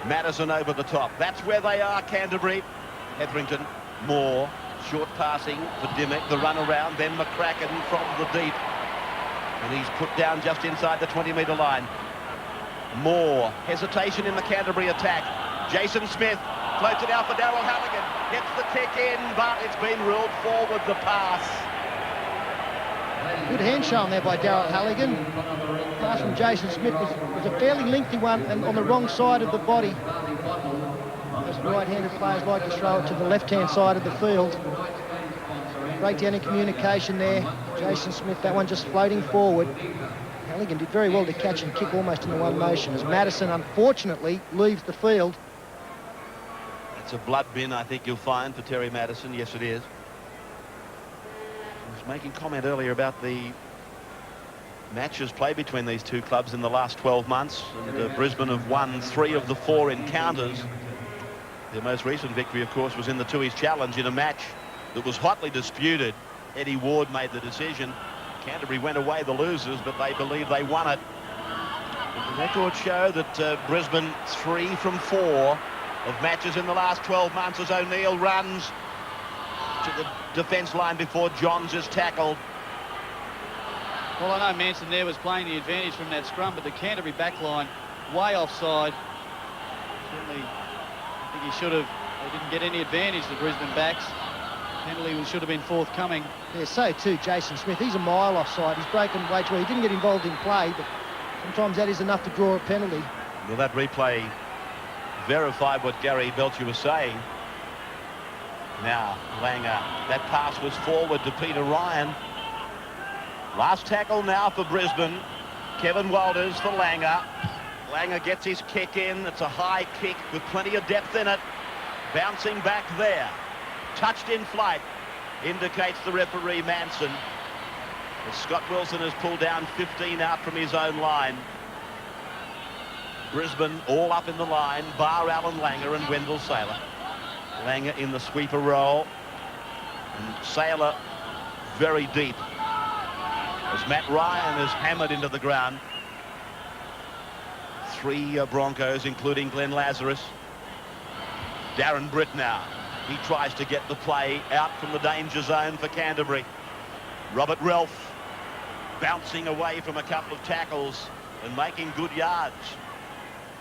Madison over the top. That's where they are, Canterbury. Hetherington, Moore, short passing for Dimmick, the run around, then McCracken from the deep. And he's put down just inside the 20-metre line. Moore, hesitation in the Canterbury attack. Jason Smith floats it out for Darryl Halligan. Gets the kick in, but it's been ruled forward, the pass. Good hand shown there by Darryl Halligan. Pass from Jason Smith was a fairly lengthy one and on the wrong side of the body. As right-handed players like to throw it to the left-hand side of the field. Breakdown in communication there. Jason Smith, that one just floating forward. Halligan did very well to catch and kick almost in the one motion as Madison, unfortunately, leaves the field. It's a blood bin, I think you'll find, for Terry Madison. Yes, it is. I was making comment earlier about the matches played between these two clubs in the last 12 months. And Brisbane have won 3 of the 4 encounters. Their most recent victory, of course, was in the Tooheys Challenge in a match that was hotly disputed. Eddie Ward made the decision. Canterbury went away the losers, but they believe they won it. The records show that Brisbane 3 from 4 of matches in the last 12 months as O'Neill runs to the defence line before Johns is tackled. Well, I know Manson there was playing the advantage from that scrum, but the Canterbury back line way offside. Certainly, I think he should have. They didn't get any advantage, the Brisbane backs. Penalty should have been forthcoming. Yeah, so too, Jason Smith. He's a mile offside. He's broken way too. He didn't get involved in play, but sometimes that is enough to draw a penalty. Well, that replay verified what Gary Belcher was saying. Now, Langer, that pass was forward to Peter Ryan. Last tackle now for Brisbane. Kevin Walters for Langer. Langer gets his kick in. It's a high kick with plenty of depth in it. Bouncing back there. Touched in flight. Indicates the referee, Manson. As Scott Wilson has pulled down 15 out from his own line. Brisbane all up in the line, bar Alan Langer and Wendell Saylor. Langer in the sweeper role. And Saylor very deep. As Matt Ryan is hammered into the ground. 3 Broncos, including Glenn Lazarus. Darren Britt now. He tries to get the play out from the danger zone for Canterbury. Robert Ralph bouncing away from a couple of tackles and making good yards.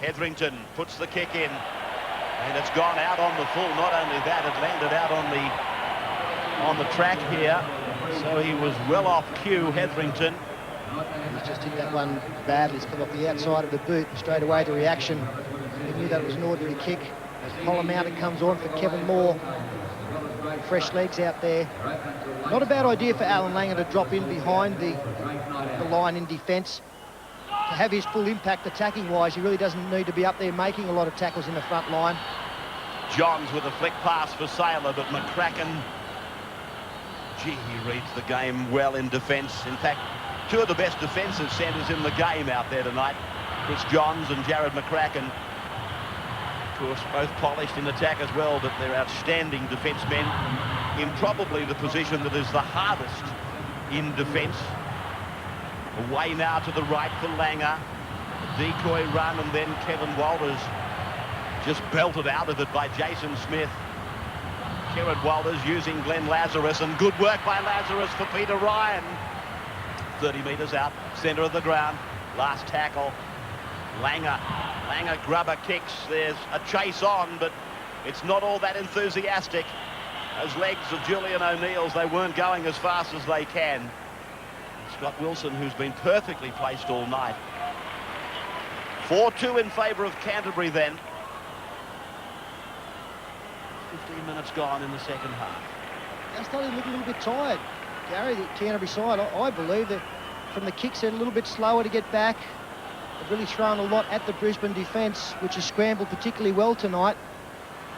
Hetherington puts the kick in. And it's gone out on the full. Not only that, it landed out on the track here. So he was well off cue, Hetherington. He's just hit that one badly. He's come off the outside of the boot. Straight away the reaction. He knew that was an ordinary kick. As Pollamount comes on for Kevin Moore. Fresh legs out there. Not a bad idea for Alan Langer to drop in behind the line in defence. To have his full impact attacking-wise, he really doesn't need to be up there making a lot of tackles in the front line. Johns with a flick pass for Saylor, but McCracken, gee, he reads the game well in defence. In fact, 2 of the best defensive centres in the game out there tonight. Chris Johns and Jared McCracken. Of course, both polished in attack as well, but they're outstanding defencemen in probably the position that is the hardest in defence. Away now to the right for Langer. Decoy run, and then Kevin Walters just belted out of it by Jason Smith. Kerrod Walters using Glenn Lazarus, and good work by Lazarus for Peter Ryan. 30 metres out, centre of the ground. Last tackle. Langer grubber kicks. There's a chase on, but it's not all that enthusiastic. Those legs of Julian O'Neill's, they weren't going as fast as they can. Scott Wilson, who's been perfectly placed all night. 4-2 in favour of Canterbury then. 15 minutes gone in the second half. They're starting to look a little bit tired, Gary, the Canterbury side. I believe that from the kicks, they're a little bit slower to get back. They've really thrown a lot at the Brisbane defence, which has scrambled particularly well tonight.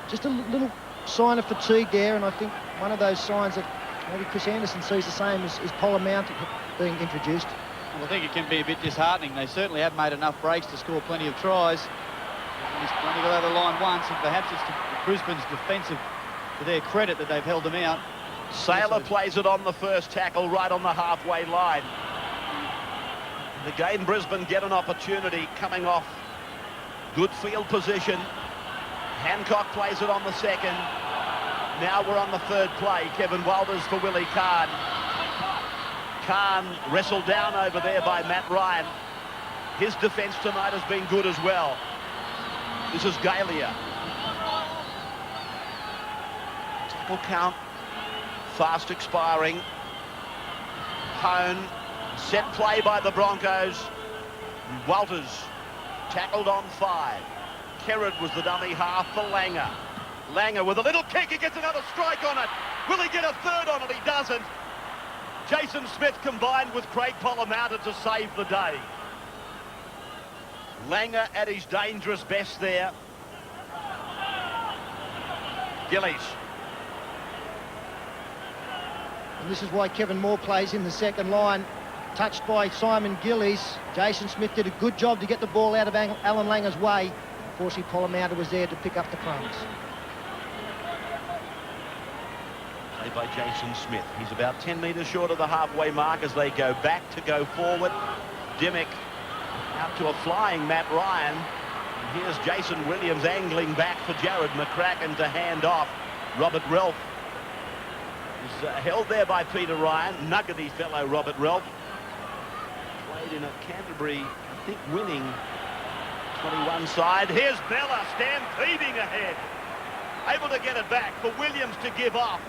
Just a little sign of fatigue there, and I think one of those signs that maybe Chris Anderson sees the same is Pollamount being introduced. Well, I think it can be a bit disheartening. They certainly have made enough breaks to score plenty of tries. He's only got over the line once, and perhaps it's to Brisbane's defensive, to their credit, that they've held them out. Saylor plays it on the first tackle, right on the halfway line. And again, Brisbane get an opportunity coming off good field position. Hancock plays it on the second. Now we're on the third play. Kevin Walters for Willie Kahn. Kahn wrestled down over there by Matt Ryan. His defence tonight has been good as well. This is Galia. Tackle count fast expiring. Hone, set play by the Broncos. Walters tackled on 5. Kerrod was the dummy half for Langer. Langer with a little kick, he gets another strike on it. Will he get a third on it? He doesn't. Jason Smith combined with Craig Pollamount to save the day. Langer at his dangerous best there. Gillies. And this is why Kevin Moore plays in the second line. Touched by Simon Gillies. Jason Smith did a good job to get the ball out of Alan Langer's way. Unfortunately, Pollamount was there to pick up the crumbs. Played by Jason Smith. He's about 10 metres short of the halfway mark as they go back to go forward. Dimmick out to a flying Matt Ryan. And here's Jason Williams angling back for Jared McCracken to hand off. Robert Relf is held there by Peter Ryan. Nuggety fellow Robert Relf. Played in a Canterbury, I think, winning 21 side. Here's Bella stampeding ahead. Able to get it back for Williams to give off.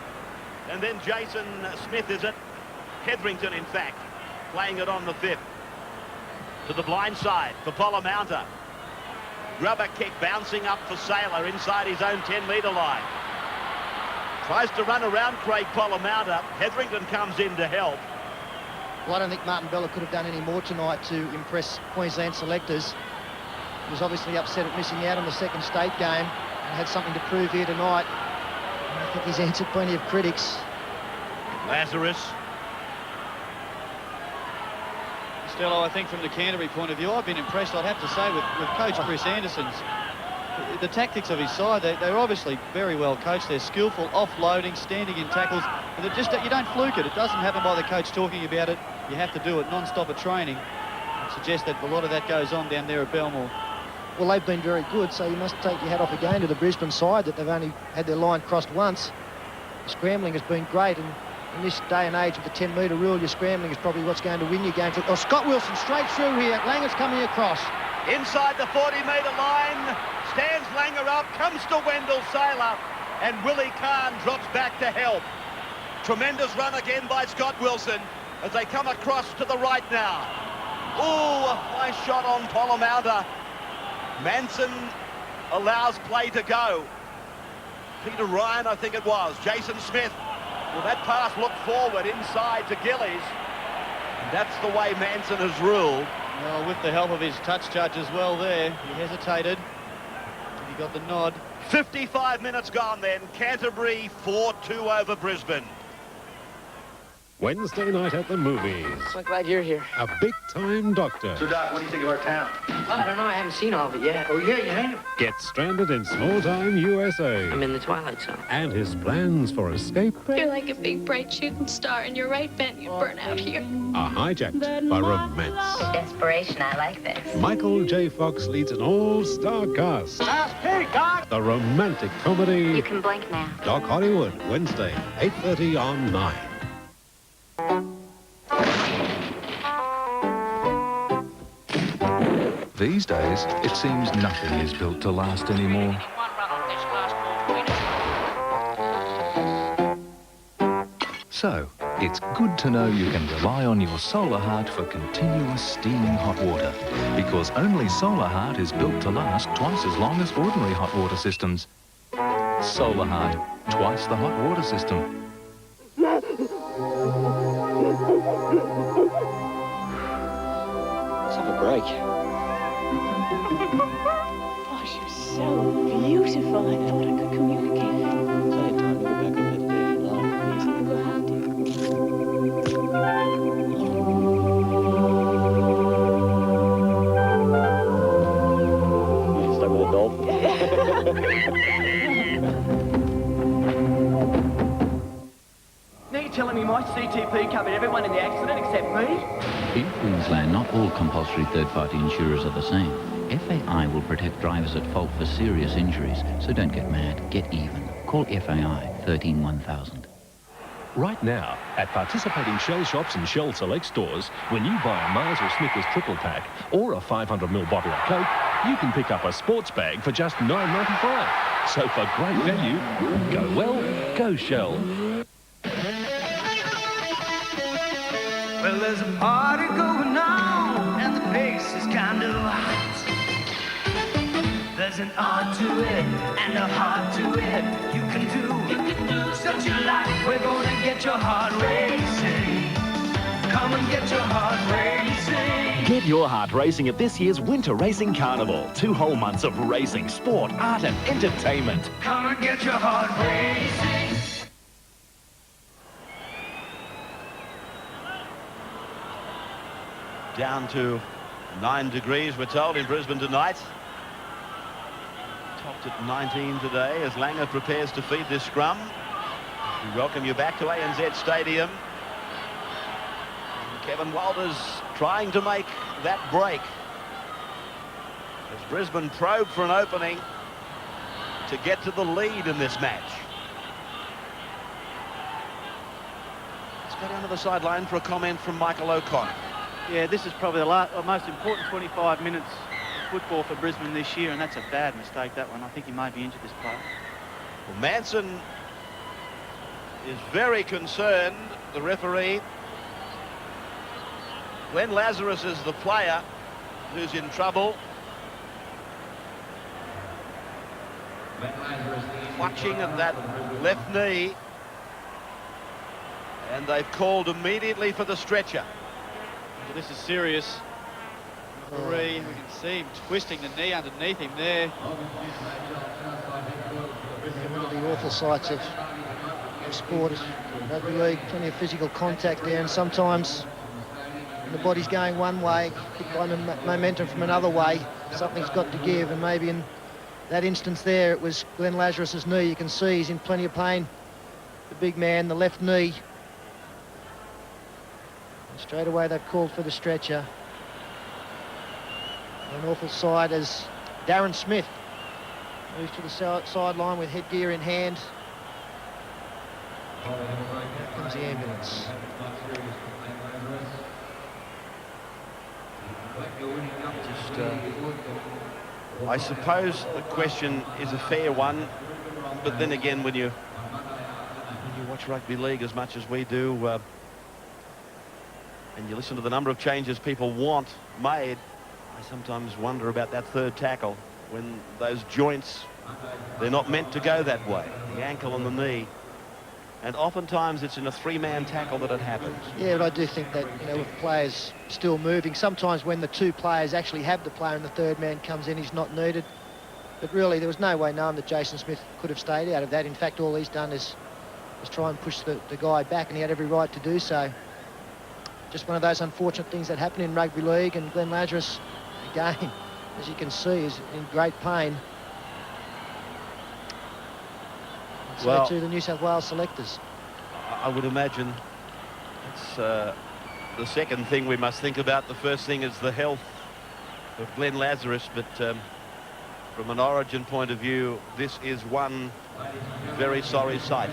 And then Jason Smith, is it? Hetherington, in fact, playing it on the 5th. To the blind side for Pollamount. Grubber kick bouncing up for Saylor inside his own 10-metre line. Tries to run around Craig Pollamount. Hetherington comes in to help. Well, I don't think Martin Bella could have done any more tonight to impress Queensland selectors. He was obviously upset at missing out on the second state game and had something to prove here tonight. And I think he's answered plenty of critics. Lazarus. Costello, I think from the Canterbury point of view, I've been impressed, I'd have to say, with Coach Chris Anderson's. The tactics of his side, they're obviously very well coached. They're skillful, offloading, standing in tackles. And you don't fluke it. It doesn't happen by the coach talking about it. You have to do it non-stop at training. I suggest that a lot of that goes on down there at Belmore. Well, they've been very good, so you must take your hat off again to the Brisbane side that they've only had their line crossed once. The scrambling has been great, and in this day and age of the 10-metre rule, your scrambling is probably what's going to win your game. Oh, Scott Wilson straight through here. Langer's coming across. Inside the 40-metre line, stands Langer up, comes to Wendell Saylor, and Willie Kahn drops back to help. Tremendous run again by Scott Wilson as they come across to the right now. Ooh, a nice shot on Pollamount. Manson allows play to go. Peter Ryan, I think it was. Jason Smith. Well, that pass looked forward inside to Gillies. And that's the way Manson has ruled. Well, with the help of his touch judge as well there. He hesitated. And he got the nod. 55 minutes gone then. Canterbury 4-2 over Brisbane. Wednesday night at the movies. I'm glad you're here. A big-time doctor So, Doc, what do you think of our town? Well, I don't know. I haven't seen all of it yet. Oh, yeah, you ain't. gets stranded in small-time USA. I'm in the Twilight Zone. And his plans for escape You're like a big, bright shooting star, and you're right, Ben. You burn out here. are hijacked by romance. Desperation, I like this. Michael J. Fox leads an all-star cast. The romantic comedy You can blink now. Doc Hollywood, Wednesday, 8:30 on 9. These days, it seems nothing is built to last anymore. So, it's good to know you can rely on your Solar Heart for continuous steaming hot water, because only Solar Heart is built to last twice as long as ordinary hot water systems. Solar Heart, twice the hot water system. Let's have a break. Gosh, you're so beautiful. I thought I could communicate. There's only time to go back up that day if you like. Yes, I will have to. Stuck with a dolphin. Now you're telling me my CTP covered everyone in the accident except me? In Queensland, not all compulsory third-party insurers are the same. FAI will protect drivers at fault for serious injuries, so don't get mad, get even. Call FAI 13-1000. Right now, at participating Shell shops and Shell Select stores, when you buy a Mars or Snickers triple pack or a 500ml bottle of Coke, you can pick up a sports bag for just $9.95. So for great value, go well, go Shell. Well, there's a party going on, and the place is kind of hot. There's an art to it, and a heart to it. You can do such a lot. We're gonna get your heart racing. Come and get your heart racing. Get your heart racing at this year's Winter Racing Carnival. 2 whole months of racing, sport, art and entertainment. Come and get your heart racing. Down to 9 degrees, we're told, in Brisbane tonight. Topped at 19 today as Langer prepares to feed this scrum. We welcome you back to ANZ Stadium. And Kevin Walters trying to make that break as Brisbane probe for an opening to get to the lead in this match. Let's go down to the sideline for a comment from Michael O'Connor. Yeah, this is probably the most important 25 minutes of football for Brisbane this year, and that's a bad mistake, that one. I think he may be injured, this player. Well, Manson is very concerned, the referee. Glenn Lazarus is the player who's in trouble. Clutching at that left knee. And they've called immediately for the stretcher. Well, this is serious. Referee, we can see him twisting the knee underneath him there. One of the awful sights of sport is rugby league. Plenty of physical contact there, and sometimes when the body's going one way, hit by momentum from another way, something's got to give, and maybe in that instance there, it was Glenn Lazarus's knee. You can see he's in plenty of pain. The big man, the left knee. And straight away they've called for the stretcher. An awful sight as Darren Smith moves to the sideline with headgear in hand. Here comes the ambulance. I suppose the question is a fair one, but then again, when you watch rugby league as much as we do, and you listen to the number of changes people want made, I sometimes wonder about that third tackle when those joints, they're not meant to go that way, the ankle and the knee. And oftentimes it's in a 3-man tackle that it happens. Yeah, but I do think that, you know, with players still moving, sometimes when the 2 players actually have the player and the 3rd man comes in, he's not needed. But really, there was no way known that Jason Smith could have stayed out of that. In fact, all he's done is just try and push the guy back, and he had every right to do so. Just one of those unfortunate things that happen in rugby league, and Glenn Lazarus, again, as you can see, is in great pain. And so Well, too the New South Wales selectors. I would imagine it's the second thing we must think about. The first thing is the health of Glenn Lazarus, but from an Origin point of view, this is one very sorry sight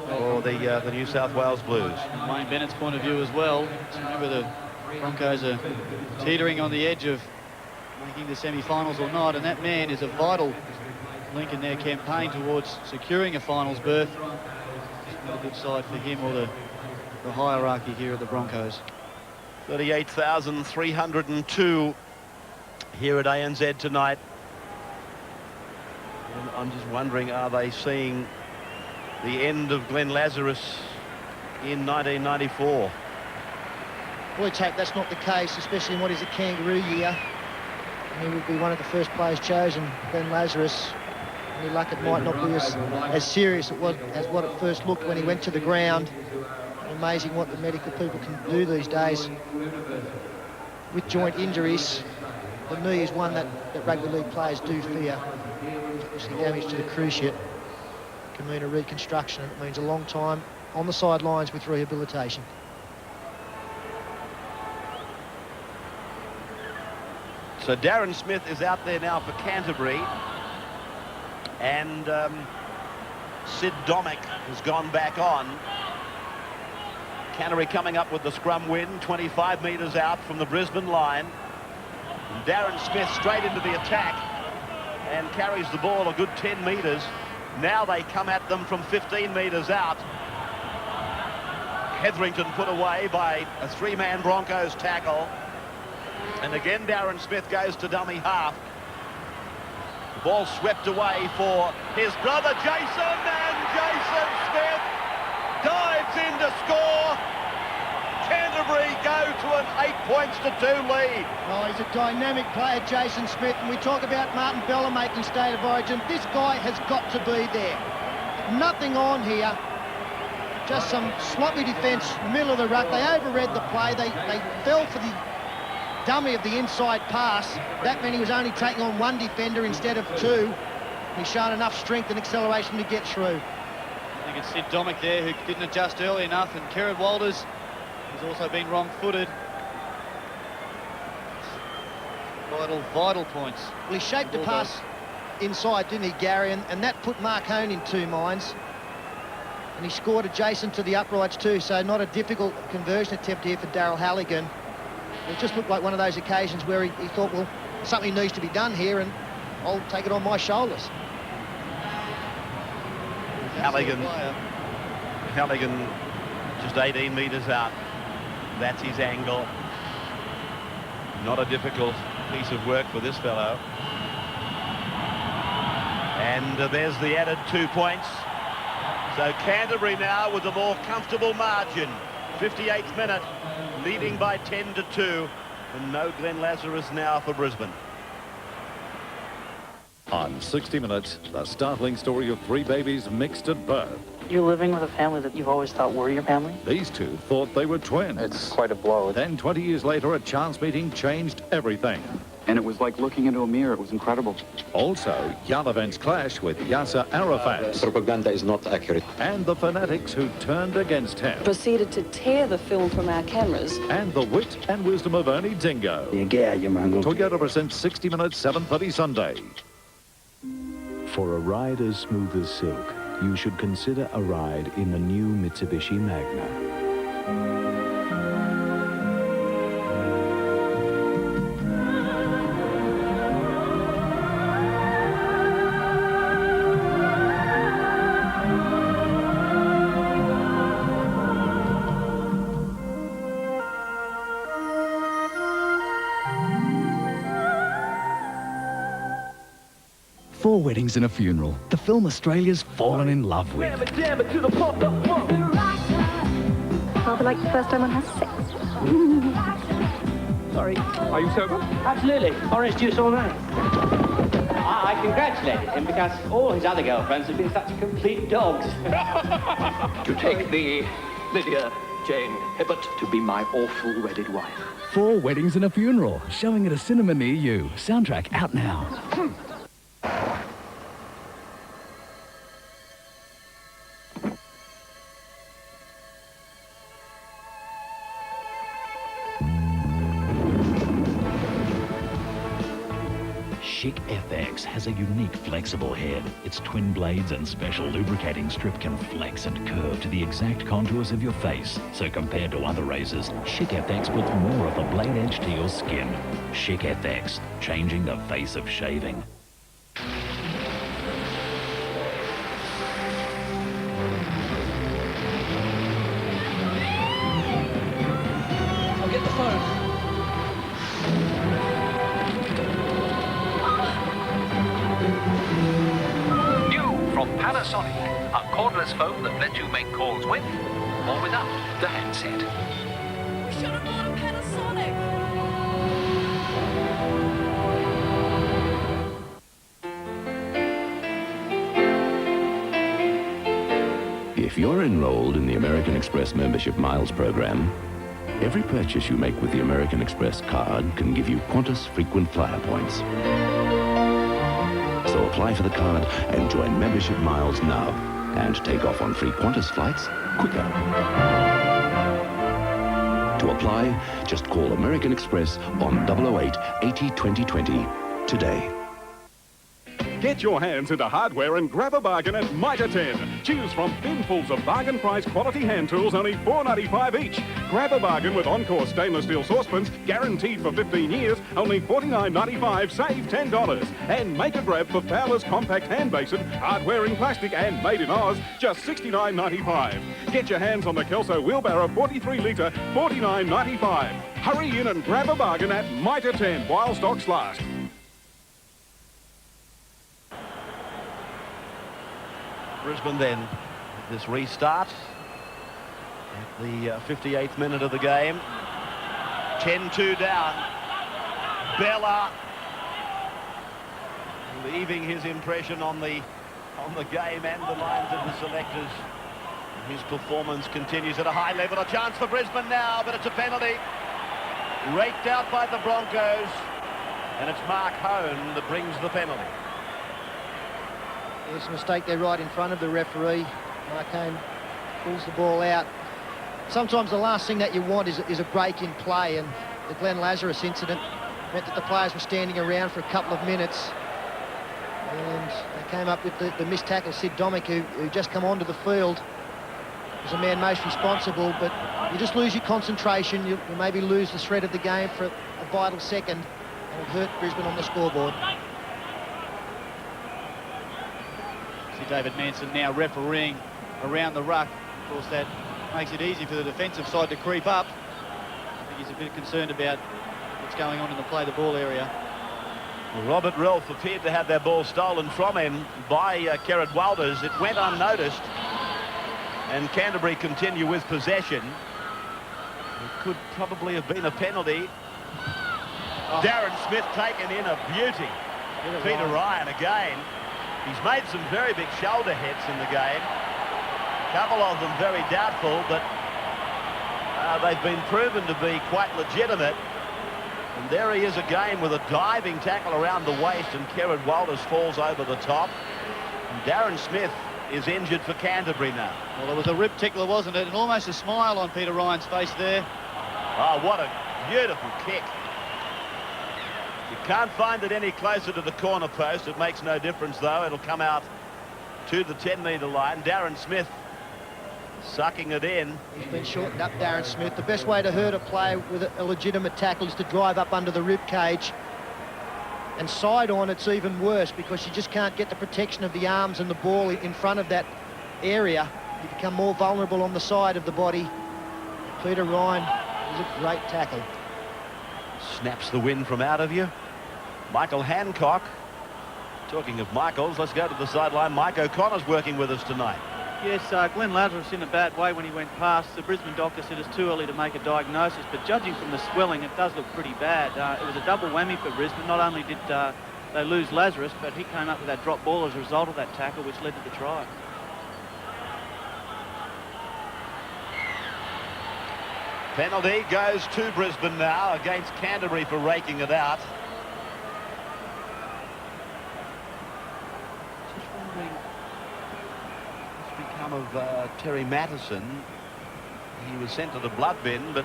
for the New South Wales Blues. From Wayne Bennett's point of view as well. So remember, the Broncos are teetering on the edge of making the semi-finals or not, and that man is a vital link in their campaign towards securing a finals berth. It's not a good side for him or the hierarchy here at the Broncos. 38,302 here at ANZ tonight. And I'm just wondering, are they seeing the end of Glenn Lazarus in 1994? Well, let's hope that's not the case, especially in what is a kangaroo year. And he would be one of the first players chosen, Glenn Lazarus. Any luck, it might not be as serious as what it first looked when he went to the ground. Amazing what the medical people can do these days with joint injuries. The knee is one that rugby league players do fear. Especially damage to the cruciate can mean a reconstruction, and it means a long time on the sidelines with rehabilitation. So Darren Smith is out there now for Canterbury, and Sid Domick has gone back on. Canterbury coming up with the scrum win, 25 metres out from the Brisbane line. And Darren Smith straight into the attack and carries the ball a good 10 metres. Now they come at them from 15 metres out. Hetherington put away by a three-man Broncos tackle. And again Darren Smith goes to dummy half. The ball swept away for his brother Jason, and Jason Smith dives in to score. Canterbury go to an 8-2 lead. Oh, he's a dynamic player, Jason Smith, and we talk about Martin Bella making State of Origin. This guy has got to be there. Nothing on here. Just some sloppy defence, middle of the ruck. They overread the play. They fell for the dummy of the inside pass. That meant he was only taking on one defender instead of two. He's shown enough strength and acceleration to get through. I think it's Sid Domick there who didn't adjust early enough, and Kerrod Walters has also been wrong-footed. Vital points. Well, he shaped the pass inside, didn't he, Gary? And that put Mark Hone in two minds. And he scored adjacent to the uprights too, so not a difficult conversion attempt here for Darryl Halligan. It just looked like one of those occasions where he thought, well, something needs to be done here, and I'll take it on my shoulders. Halligan just 18 metres out. That's his angle. Not a difficult piece of work for this fellow. And there's the added 2 points. So Canterbury now with a more comfortable margin. 58th minute, leading by 10-2. And no Glenn Lazarus now for Brisbane. On 60 Minutes, the startling story of three babies mixed at birth. You're living with a family that you've always thought were your family? These two thought they were twins. It's quite a blow. Then 20 years later, a chance meeting changed everything. And it was like looking into a mirror. It was incredible. Also, Yalavent's clash with Yasser Arafat. Propaganda is not accurate. And the fanatics who turned against him. Proceeded to tear the film from our cameras. And the wit and wisdom of Ernie Dingo. Toyota presents 60 Minutes, 7:30 Sunday. For a ride as smooth as silk, you should consider a ride in the new Mitsubishi Magna. Four weddings and a funeral. The film Australia's fallen in love with. Rather like the first time one has sex. Sorry. Are you sober? Absolutely. Orange juice all night. I congratulated him because all his other girlfriends have been such complete dogs. To take thee, Lydia Jane Hibbert, to be my awful wedded wife. 4 Weddings and a Funeral, showing at a cinema near you. Soundtrack out now. Chic FX has a unique flexible head. Its twin blades and special lubricating strip can flex and curve to the exact contours of your face. So compared to other razors, Chic FX puts more of the blade edge to your skin. Chic FX, changing the face of shaving. I'll get the phone. From Panasonic, a cordless phone that lets you make calls with or without the handset. We should have bought a Panasonic. If you're enrolled in the American Express Membership Miles program, every purchase you make with the American Express card can give you Qantas frequent flyer points. So apply for the card and join Membership Miles now and take off on free Qantas flights quicker. To apply, just call American Express on 008 80 2020 today. Get your hands into hardware and grab a bargain at Mitre 10. Choose from binfuls of bargain price quality hand tools, only $4.95 each. Grab a bargain with Encore stainless steel saucepans, guaranteed for 15 years, only $49.95, save $10. And make a grab for Fowler's compact hand basin, hardware in plastic and made in Oz, just $69.95. Get your hands on the Kelso wheelbarrow 43 litre, $49.95. Hurry in and grab a bargain at Mitre 10 while stocks last. Brisbane then, this restart at the 58th minute of the game. 10-2 down. Bella leaving his impression on the game and the minds of the selectors. His performance continues at a high level. A chance for Brisbane now, but it's a penalty. Raked out by the Broncos, and it's Mark Hone that brings the penalty. There's a mistake there right in front of the referee. Mark Hone pulls the ball out. Sometimes the last thing that you want is a break in play, and the Glenn Lazarus incident meant that the players were standing around for a couple of minutes, and they came up with the missed tackle. Sid Domick, who just come onto the field, was the man most responsible, but you just lose your concentration. You maybe lose the thread of the game for a vital second, and it hurt Brisbane on the scoreboard. David Manson now refereeing around the ruck. Of course, that makes it easy for the defensive side to creep up. I think he's a bit concerned about what's going on in the play the ball area. Well, Robert Relf appeared to have their ball stolen from him by Kerrod Walters. It went unnoticed, and Canterbury continue with possession. It could probably have been a penalty. Darren Smith taken in a beauty. Peter Ryan again. He's made some very big shoulder hits in the game. A couple of them very doubtful, but they've been proven to be quite legitimate. And there he is again with a diving tackle around the waist, and Kerrod Walters falls over the top. And Darren Smith is injured for Canterbury now. Well, it was a rib tickler, wasn't it? And almost a smile on Peter Ryan's face there. Oh, what a beautiful kick. You can't find it any closer to the corner post. It makes no difference, though. It'll come out to the 10-metre line. Darren Smith sucking it in. He's been shortened up, Darren Smith. The best way to hurt a player with a legitimate tackle is to drive up under the rib cage. And side on, it's even worse because you just can't get the protection of the arms and the ball in front of that area. You become more vulnerable on the side of the body. Peter Ryan is a great tackle. Snaps the wind from out of you. Michael Hancock. Talking of Michaels, let's go to the sideline. Mike O'Connor's working with us tonight. Yes, Glenn Lazarus in a bad way when he went past. The Brisbane doctor said it's too early to make a diagnosis, but judging from the swelling, it does look pretty bad. It was a double whammy for Brisbane. Not only did they lose Lazarus, but he came up with that drop ball as a result of that tackle, which led to the try. Penalty goes to Brisbane now against Canterbury for raking it out. Just wondering what's become of Terry Mattison. He was sent to the blood bin, but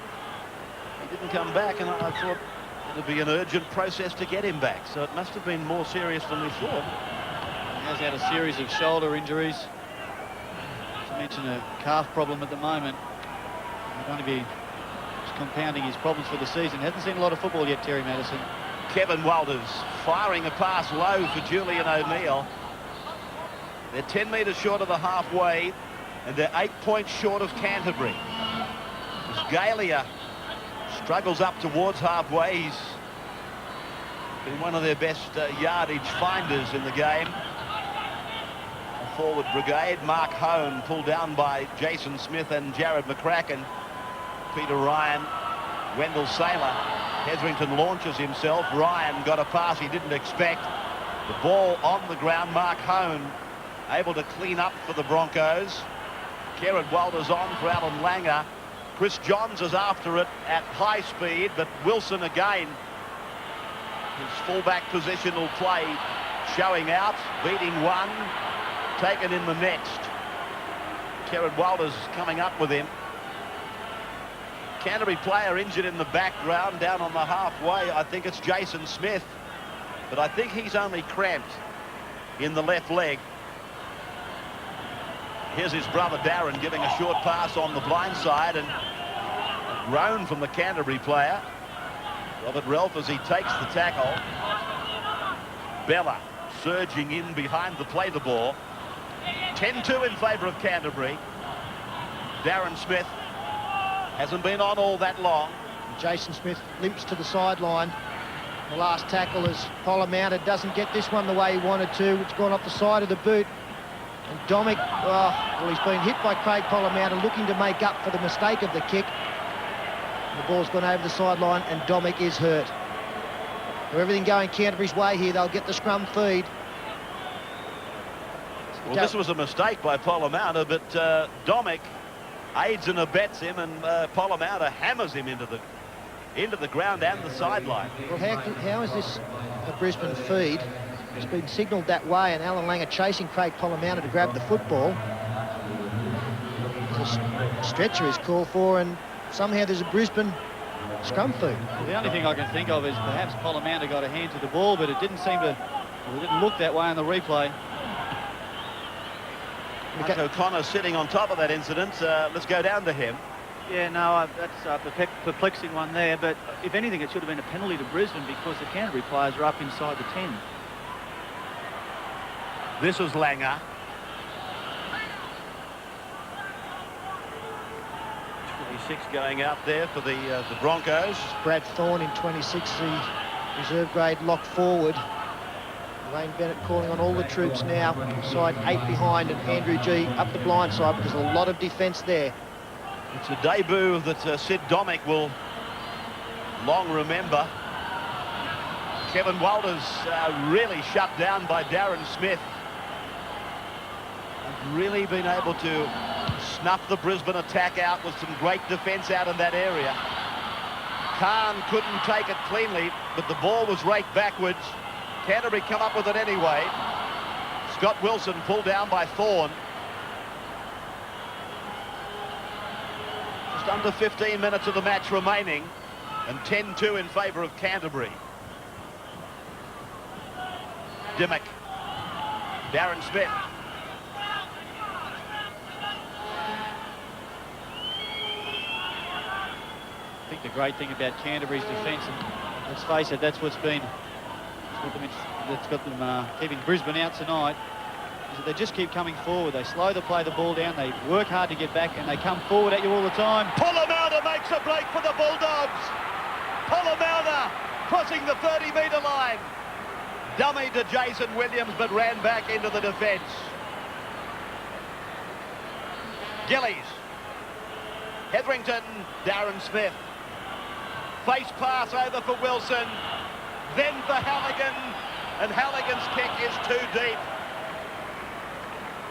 he didn't come back, and I thought it would be an urgent process to get him back. So it must have been more serious than we thought. He has had a series of shoulder injuries. To mention a calf problem at the moment. He's going to be compounding his problems for the season. Hasn't seen a lot of football yet, Terry Mattison. Kevin Walters firing a pass low for Julian O'Neill. They're 10 metres short of the halfway, and they're 8 points short of Canterbury. As Galia struggles up towards halfway, he's been one of their best yardage finders in the game. A forward brigade, Mark Hone pulled down by Jason Smith and Jared McCracken. Peter Ryan, Wendell Saylor. Hetherington launches himself. Ryan got a pass he didn't expect. The ball on the ground. Mark Hone able to clean up for the Broncos. Kerrod Walters on for Alan Langer. Chris Johns is after it at high speed, but Wilson again, his fullback positional play showing out, beating one, taken in the next. Kerrod Walters coming up with him. Canterbury player injured in the background down on the halfway. I think it's Jason Smith, but I think he's only cramped in the left leg. Here's his brother Darren giving a short pass on the blind side, and a groan from the Canterbury player. Robert Ralph as he takes the tackle. Bella surging in behind the play the ball. 10-2 in favour of Canterbury. Darren Smith hasn't been on all that long. Jason Smith limps to the sideline. The last tackle as Polamatta doesn't get this one the way he wanted to. It's gone off the side of the boot. And Domic, well, he's been hit by Craig Polamatta, looking to make up for the mistake of the kick. The ball's gone over the sideline, and Domic is hurt. With everything going Canterbury's way here, they'll get the scrum feed. Well, this was a mistake by Polamatta, but Domic aids and abets him, and Polamatta hammers him into the ground and the sideline. Well, how is this a Brisbane feed? It's been signalled that way, and Alan Langer chasing Craig Polamatta to grab the football. The stretcher is called for, and somehow there's a Brisbane scrum feed. Well, the only thing I can think of is perhaps Polamatta got a hand to the ball, but it didn't seem to, well, it didn't look that way on the replay. Mark O'Connor sitting on top of that incident. Let's go down to him. Yeah, no, that's a perplexing one there, but if anything, it should have been a penalty to Brisbane because the Canterbury players are up inside the 10. This was Langer. 26 going out there for the Broncos. Brad Thorne in 26, the reserve grade lock forward. Wayne Bennett calling on all the troops now. Side 8 behind, and Andrew G up the blind side, but there's a lot of defence there. It's a debut that Sid Domic will long remember. Kevin Walters really shut down by Darren Smith. Have really been able to snuff the Brisbane attack out with some great defence out in that area. Khan couldn't take it cleanly, but the ball was raked backwards. Canterbury come up with it anyway. Scott Wilson pulled down by Thorne. Just under 15 minutes of the match remaining, and 10-2 in favour of Canterbury. Dimmock. Darren Smith. I think the great thing about Canterbury's defence, and let's face it, that's what's been, that's got them keeping Brisbane out tonight, is that they just keep coming forward. They slow the play the ball down, they work hard to get back, and they come forward at you all the time. Polamatta makes a break for the Bulldogs. Polamatta crossing the 30-metre line. Dummy to Jason Williams, but ran back into the defence. Gillies. Hetherington, Darren Smith. Face pass over for Wilson. Then for Halligan. and Halligan's kick is too deep.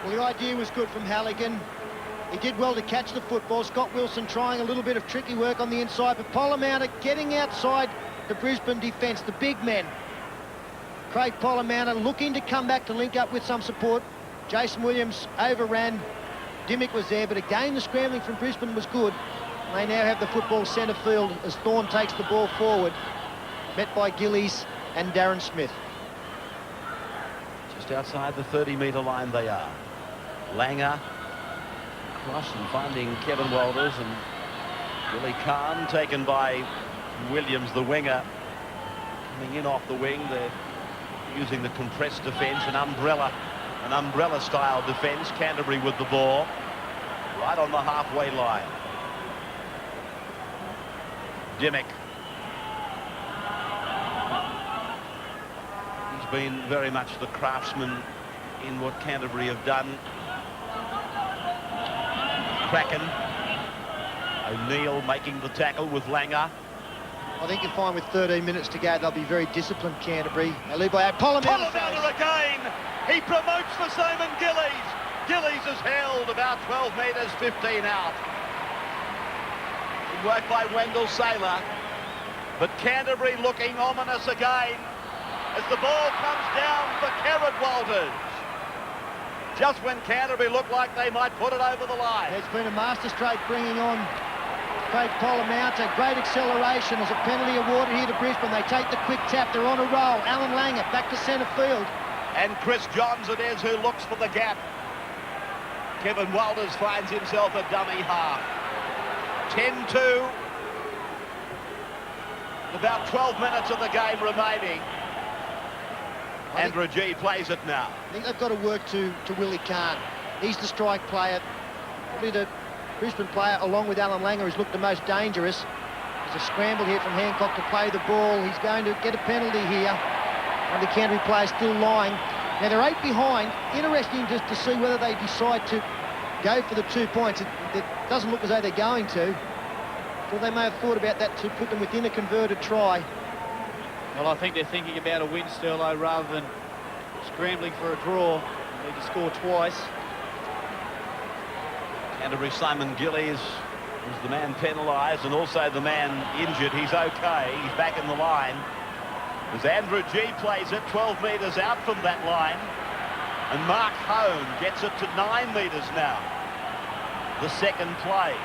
Well, the idea was good from Halligan. He did well to catch the football. Scott Wilson trying a little bit of tricky work on the inside, but Polamatta getting outside the Brisbane defence, the big men. Craig Polamatta looking to come back to link up with some support. Jason Williams overran. Dimmick was there, but again the scrambling from Brisbane was good. They now have the football centre field as Thorne takes the ball forward, met by Gillies and Darren Smith. Just outside the 30-metre line they are. Langer cross and finding Kevin Walters, and Billy Kahn taken by Williams, the winger. Coming in off the wing, they're using the compressed defence, an umbrella style defence. Canterbury with the ball right on the halfway line. Dimmick. He's been very much the craftsman in what Canterbury have done. Kraken. O'Neill making the tackle with Langer. I think you'll find with 13 minutes to go, they'll be very disciplined, Canterbury. They lead by 8. Polamatta again. He promotes for Simon Gillies. Gillies is held about 12 metres, 15 out. Good work by Wendell Saylor. But Canterbury looking ominous again as the ball comes down for Kerrod Walters. Just when Canterbury looked like they might put it over the line. There's been a masterstroke bringing on Craig Polamatta. Great acceleration. There's a penalty awarded here to Brisbane. They take the quick tap. They're on a roll. Alan Langer back to centre field. And Chris Johns it is who looks for the gap. Kevin Walters finds himself a dummy half. 10-2. About 12 minutes of the game remaining. Andrew G plays it now. I think they've got to work to Willie Kahn. He's the strike player. Probably the Brisbane player, along with Alan Langer, who's looked the most dangerous. There's a scramble here from Hancock to play the ball. He's going to get a penalty here. One of the Canterbury players still lying. Now, they're 8 behind. Interesting just to see whether they decide to go for the 2 points. It doesn't look as though they're going to. So they may have thought about that to put them within a converted try. Well, I think they're thinking about a win, Sterlo, rather than scrambling for a draw. They need to score twice. Canterbury Simon Gillies was the man penalised and also the man injured. He's okay. He's back in the line. As Andrew G plays it 12 metres out from that line. And Mark Hone gets it to 9 metres now. The second play.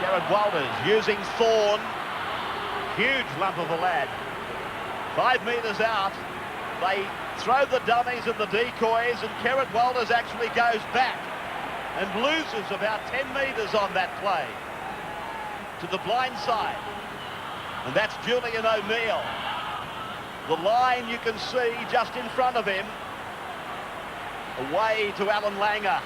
Kerrod Walters using Thorne. Huge lump of a lad. 5 metres out. They throw the dummies and the decoys, and Kerrod Walters actually goes back and loses about 10 metres on that play to the blind side. And that's Julian O'Neill. The line you can see just in front of him. Away to Alan Langer.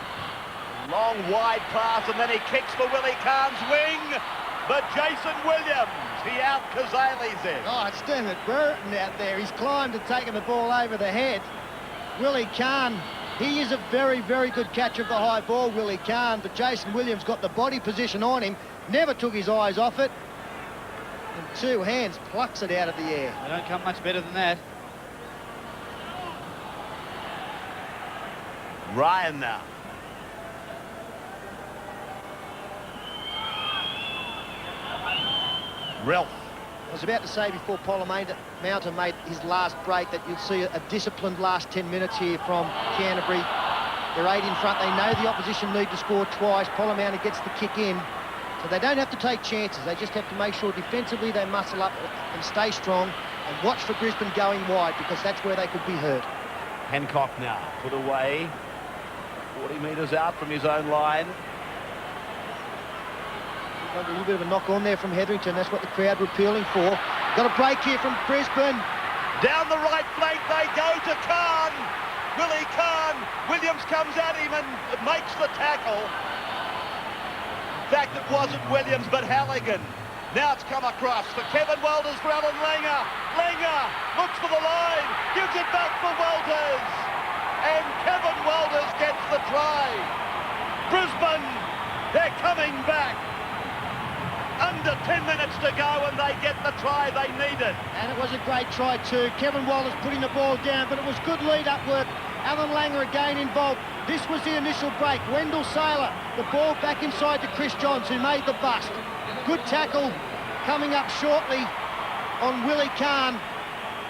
Long wide pass, and then he kicks for Willie Kahn's wing. But Jason Williams, he out-Kazales it. Oh, it's Dermot Burton out there. He's climbed and taken the ball over the head. Willie Kahn, he is a very, very good catcher of the high ball, Willie Kahn, but Jason Williams got the body position on him, never took his eyes off it. And 2 hands plucks it out of the air. They don't come much better than that. Ryan now. Ralph. I was about to say before Polamatta made his last break that you'll see a disciplined last 10 minutes here from Canterbury. They're 8 in front. They know the opposition need to score twice. Polamatta gets the kick in. So they don't have to take chances. They just have to make sure defensively they muscle up and stay strong and watch for Brisbane going wide, because that's where they could be hurt. Hancock now put away 40 metres out from his own line. A little bit of a knock on there from Hetherington. That's what the crowd were appealing for. Got a break here from Brisbane. Down the right flank they go to Kahn. Willie Kahn. Williams comes at him and makes the tackle. In fact, it wasn't Williams, but Halligan. Now it's come across for Kevin Walters for Alan Langer. Langer looks for the line, gives it back for Walters. And Kevin Walters gets the try. Brisbane, they're coming back. Under 10 minutes to go, and they get the try they needed. And it was a great try too. Kevin Walters putting the ball down, but it was good lead-up work. Alan Langer again involved. This was the initial break. Wendell Saylor, the ball back inside to Chris Johns, who made the bust. Good tackle coming up shortly on Willie Kahn.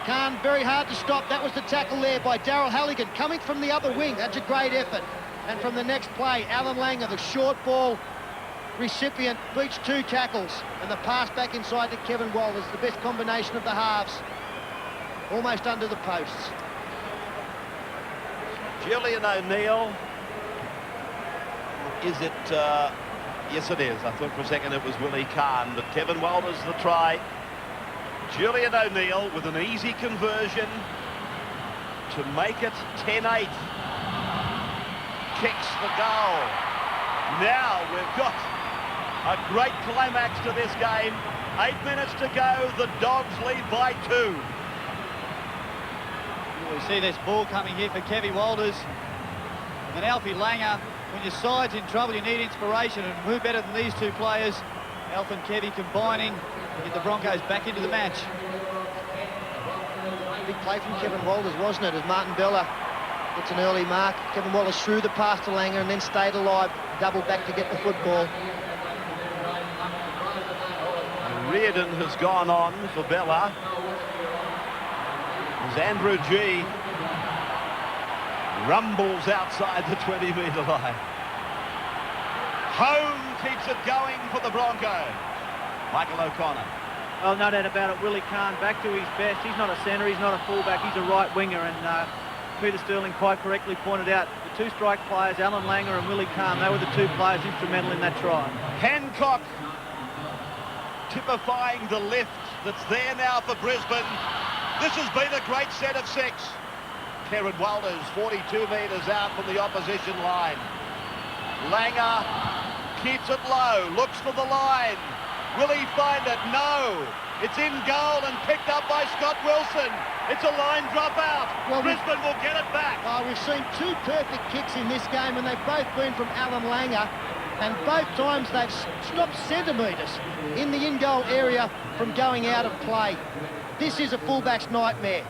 Kahn, very hard to stop. That was the tackle there by Darryl Halligan, coming from the other wing. That's a great effort. And from the next play, Alan Langer, the short ball recipient, beats 2 tackles. And the pass back inside to Kevin Walters, the best combination of the halves. Almost under the posts. Julian O'Neill. Is it? Yes, it is. I thought for a second it was Willie Kahn, but Kevin Walters the try. Julian O'Neill with an easy conversion to make it 10-8. Kicks the goal. Now we've got a great climax to this game. 8 minutes to go. The Dogs lead by 2. We see this ball coming here for Kevy Walters. And Alfie Langer, when your side's in trouble, you need inspiration, and who better than these 2 players? Alf and Kevy combining to get the Broncos back into the match. Big play from Kevin Walters, wasn't it, as Martin Bella gets an early mark. Kevin Walters threw the pass to Langer and then stayed alive, doubled back to get the football. Reardon has gone on for Bella. As Andrew G rumbles outside the 20-metre line. Home keeps it going for the Broncos. Michael O'Connor. Oh, no doubt about it. Willie Kahn back to his best. He's not a centre, he's not a fullback, he's a right winger. And Peter Sterling quite correctly pointed out the 2 strike players, Alan Langer and Willie Kahn, they were the 2 players instrumental in that try. Hancock typifying the lift that's there now for Brisbane. This has been a great set of 6. Kevin Walters 42 metres out from the opposition line. Langer keeps it low, looks for the line. Will he find it? No. It's in goal and picked up by Scott Wilson. It's a line drop out. Well, Brisbane will get it back. We've seen 2 perfect kicks in this game, and they've both been from Alan Langer. And both times they've stopped centimetres in the in-goal area from going out of play. This is a fullback's nightmare.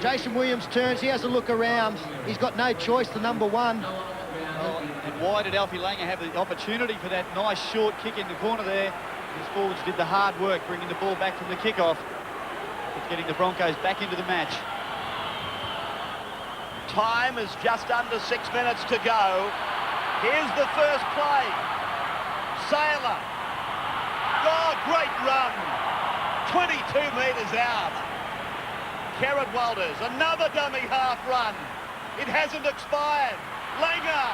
Jason Williams turns, he has a look around. He's got no choice, the number 1. Well, and why did Alfie Langer have the opportunity for that nice short kick in the corner there? His forwards did the hard work, bringing the ball back from the kickoff. It's getting the Broncos back into the match. Time is just under 6 minutes to go. Here's the first play. Saylor. Oh, great run. 22 metres out. Kerrod Walters, another dummy half run. It hasn't expired. Langer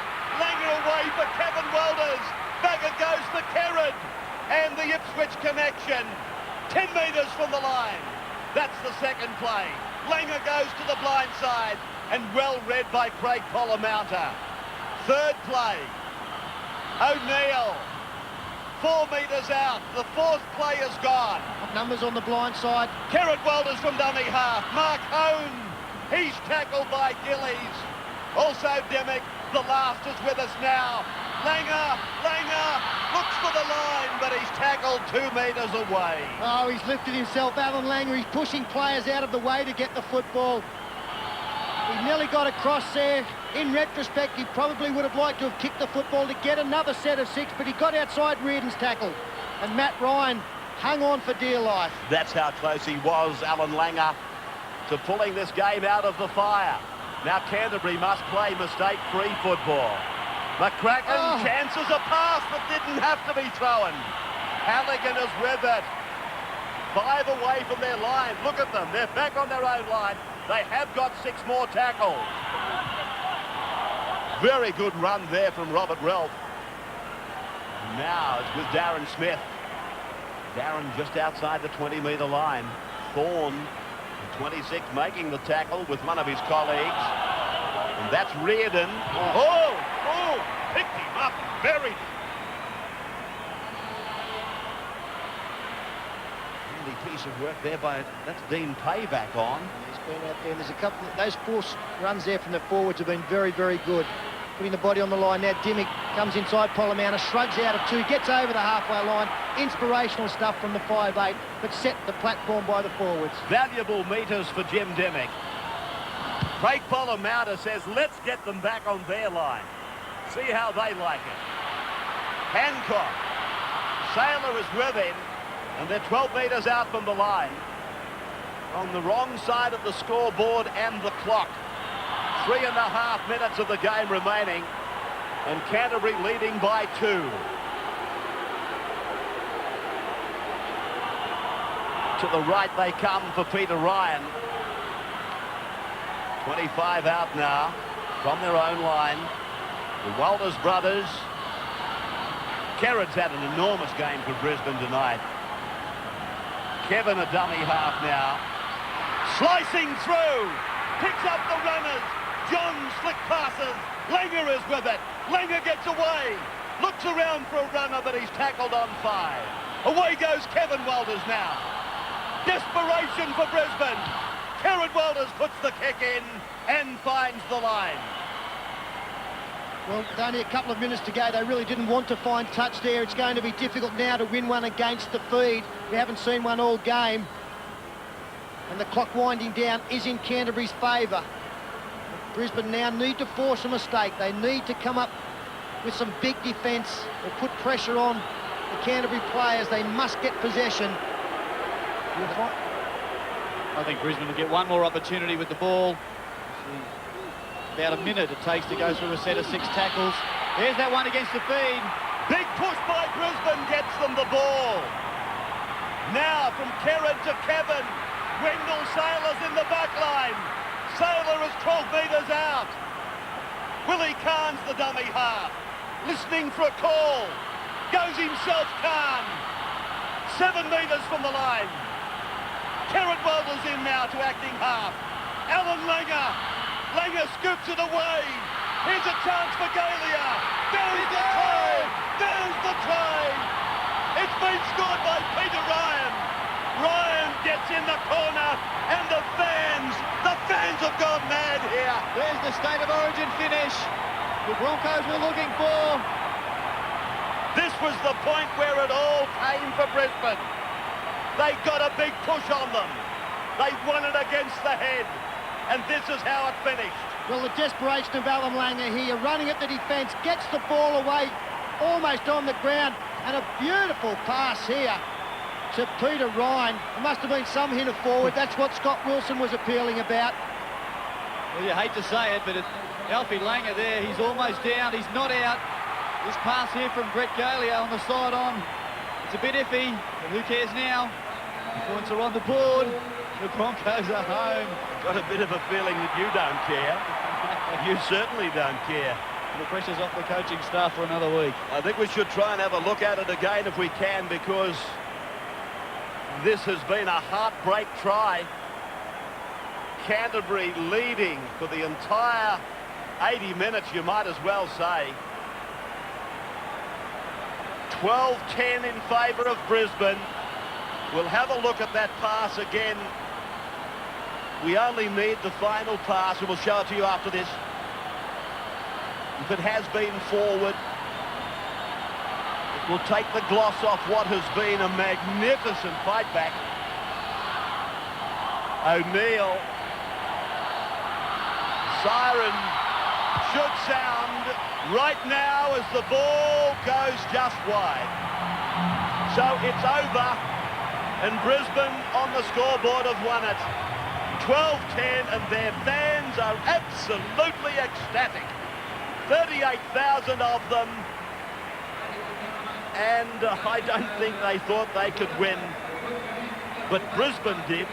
away for Kevin Walters. Back it goes for Kerrod. And the Ipswich connection. 10 metres from the line. That's the second play. Langer goes to the blind side. And well read by Craig Pollamouta. Third play. O'Neill. 4 metres out. The 4th play is gone. Numbers on the blind side. Kerrod Walters from dummy half. Mark Hone. He's tackled by Gillies. Also Demick. The last is with us now. Langer looks for the line, but he's tackled 2 metres away. Oh, he's lifted himself, Alan Langer. He's pushing players out of the way to get the football. He nearly got across there. In retrospect, he probably would have liked to have kicked the football to get another set of 6, but he got outside Reardon's tackle. And Matt Ryan hung on for dear life. That's how close he was, Alan Langer, to pulling this game out of the fire. Now Canterbury must play mistake-free football. McCracken chances a pass that didn't have to be thrown. Halligan is with it. 5 away from their line. Look at them. They're back on their own line. They have got 6 more tackles. Very good run there from Robert Relf. Now it's with Darren Smith. Darren just outside the 20-metre line. Thorne, 26, making the tackle with one of his colleagues. And that's Reardon. Picked him up and buried him. Handy piece of work there by, that's Dean Payback on. He's been out there, and there's a couple of, those 4 runs there from the forwards have been very, very good. Putting the body on the line now. Dimmick comes inside. Polomount shrugs out of 2, gets over the halfway line. Inspirational stuff from the 5'8", but set the platform by the forwards. Valuable metres for Jim Dimmick. Craig Polomount says, let's get them back on their line. See how they like it. Hancock. Sailor is with him, and they're 12 metres out from the line. On the wrong side of the scoreboard and the clock. 3.5 minutes of the game remaining, and Canterbury leading by 2. To the right they come for Peter Ryan. 25 out now from their own line. The Walters brothers. Kerrod's had an enormous game for Brisbane tonight. Kevin, a dummy half now. Slicing through. Picks up the runners. John slick passes. Langer is with it. Langer gets away. Looks around for a runner, but he's tackled on 5. Away goes Kevin Walters now. Desperation for Brisbane. Kerrod Walters puts the kick in and finds the line. Well, with only a couple of minutes to go, they really didn't want to find touch there. It's going to be difficult now to win one against the feed. We haven't seen one all game. And the clock winding down is in Canterbury's favour. Brisbane now need to force a mistake. They need to come up with some big defence or put pressure on the Canterbury players. They must get possession. I think Brisbane will get one more opportunity with the ball. About a minute it takes to go through a set of 6 tackles. There's that one against the feed. Big push by Brisbane gets them the ball. Now from Kerrod to Kevin. Wendell Sailor's in the back line. Sailor is 12 metres out. Willie Cahn's the dummy half. Listening for a call. Goes himself, Kahn. 7 metres from the line. Kerrod Walters in now to acting half. Alan Langer. Langer scoops it away. Here's a chance for Galia. There's the try. There's the try. It's been scored by Peter Ryan. Ryan gets in the corner, and the fans have gone mad here. There's the State of Origin finish the Broncos were looking for. This was the point where it all came for Brisbane. They got a big push on them. They won it against the head, and this is how it finished. Well, the desperation of Alan Langer here, running at the defence, gets the ball away almost on the ground, and a beautiful pass here to Peter Ryan. There must have been some hint of forward. That's what Scott Wilson was appealing about. Well, you hate to say it, but Alfie Langer there, he's almost down. He's not out. This pass here from Brett Galia on the side-on. It's a bit iffy, but who cares now? The points are on the board. The Broncos are home. Got a bit of a feeling that you don't care. You certainly don't care. The pressure's off the coaching staff for another week. I think we should try and have a look at it again if we can, because this has been a heartbreak try. Canterbury leading for the entire 80 minutes, you might as well say. 12-10 in favour of Brisbane. We'll have a look at that pass again. We only need the final pass, and we'll show it to you after this. If it has been forward, it will take the gloss off what has been a magnificent fight back. O'Neill. Siren should sound right now as the ball goes just wide. So it's over, and Brisbane on the scoreboard have won it. 12-10, and their fans are absolutely ecstatic. 38,000 of them, and I don't think they thought they could win, but Brisbane did,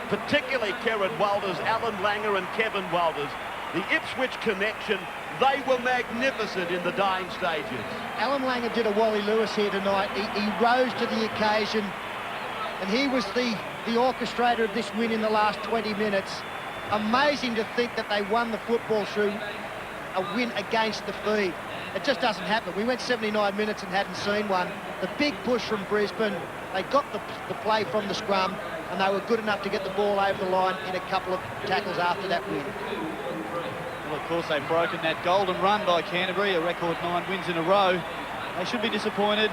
particularly Kerrod Walters, Alan Langer and Kevin Walters. The Ipswich connection, they were magnificent in the dying stages. Alan Langer did a Wally Lewis here tonight. He rose to the occasion, and he was the orchestrator of this win in the last 20 minutes. Amazing to think that they won the football through a win against the feed. It just doesn't happen. We went 79 minutes and hadn't seen one. The big push from Brisbane, they got the play from the scrum, and they were good enough to get the ball over the line in a couple of tackles after that win. Well, of course, they've broken that golden run by Canterbury, a record 9 wins in a row. They should be disappointed,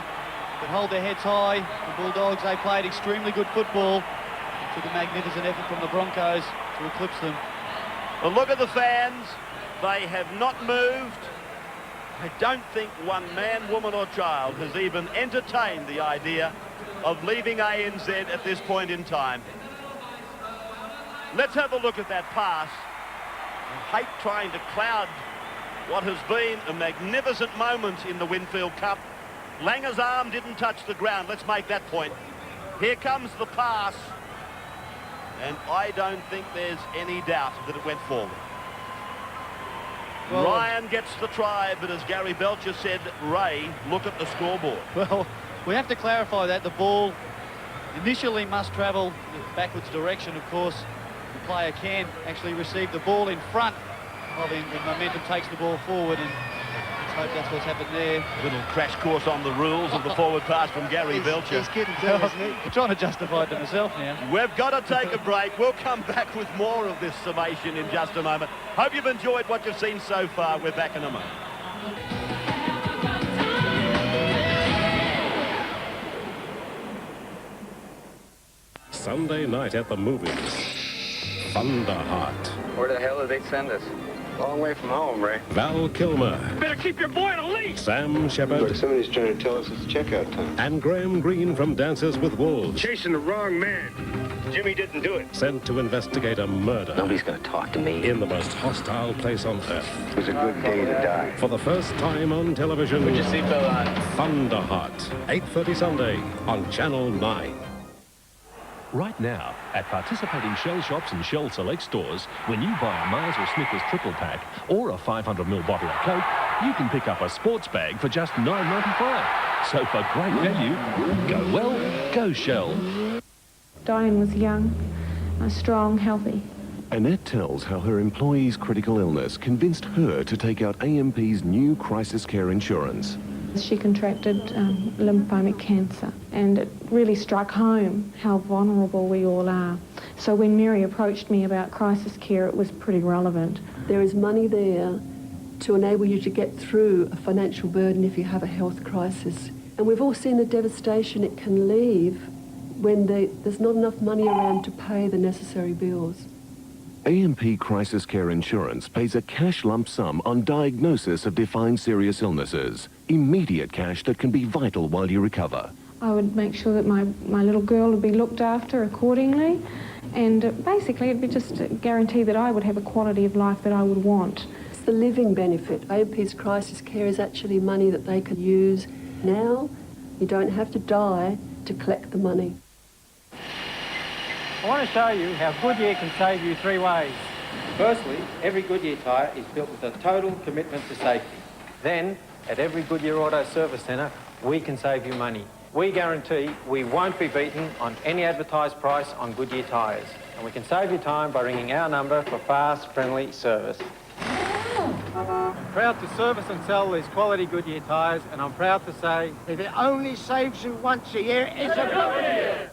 but hold their heads high. The Bulldogs, they played extremely good football. It took a magnificent effort from the Broncos to eclipse them. Well, look at the fans. They have not moved. I don't think one man, woman or child has even entertained the idea of leaving ANZ at this point in time. Let's have a look at that pass. I hate trying to cloud what has been a magnificent moment in the Winfield Cup. Langer's arm didn't touch the ground. Let's make that point. Here comes the pass. And I don't think there's any doubt that it went forward. Well, Ryan gets the try, but as Gary Belcher said, Ray, look at the scoreboard. Well, we have to clarify that the ball initially must travel backwards direction. Of course, the player can actually receive the ball in front of him when momentum takes the ball forward, and let's hope that's what's happened there. Little crash course on the rules of the forward pass from Gary Belcher. He's kidding too, isn't he? I'm trying to justify it to myself now. We've got to take a break. We'll come back with more of this summation in just a moment. Hope you've enjoyed what you've seen so far. We're back in a moment. Sunday night at the movies. Thunderheart. Where the hell did they send us? Long way from home, Ray. Val Kilmer. Better keep your boy in a leash! Sam Shepard. Somebody's trying to tell us it's checkout time. And Graham Greene from Dances with Wolves. Chasing the wrong man. Jimmy didn't do it. Sent to investigate a murder. Nobody's gonna talk to me. In the most hostile place on earth. It was a good day to die. For the first time on television. Put your seatbelt on. Thunderheart. 8:30 Sunday on Channel 9. Right now, at participating Shell shops and Shell Select stores, when you buy a Mars or Snickers triple pack or a 500ml bottle of Coke, you can pick up a sports bag for just $9.95. So for great value, go well, go Shell. Diane was young, strong, healthy. Annette tells how her employee's critical illness convinced her to take out AMP's new crisis care insurance. She contracted lymphomic cancer, and it really struck home how vulnerable we all are. So when Mary approached me about crisis care, it was pretty relevant. There is money there to enable you to get through a financial burden if you have a health crisis. And we've all seen the devastation it can leave when there's not enough money around to pay the necessary bills. AMP Crisis Care Insurance pays a cash lump sum on diagnosis of defined serious illnesses. Immediate cash that can be vital while you recover. I would make sure that my little girl would be looked after accordingly, and basically it'd be just a guarantee that I would have a quality of life that I would want. It's the living benefit. AMP's crisis care is actually money that they can use now. You don't have to die to collect the money. I want to show you how Goodyear can save you 3 ways. Firstly, every Goodyear tyre is built with a total commitment to safety. Then, at every Goodyear Auto Service Centre, we can save you money. We guarantee we won't be beaten on any advertised price on Goodyear tyres. And we can save you time by ringing our number for fast, friendly service. I'm proud to service and sell these quality Goodyear tyres, and I'm proud to say, if it only saves you once a year, it's a Goodyear!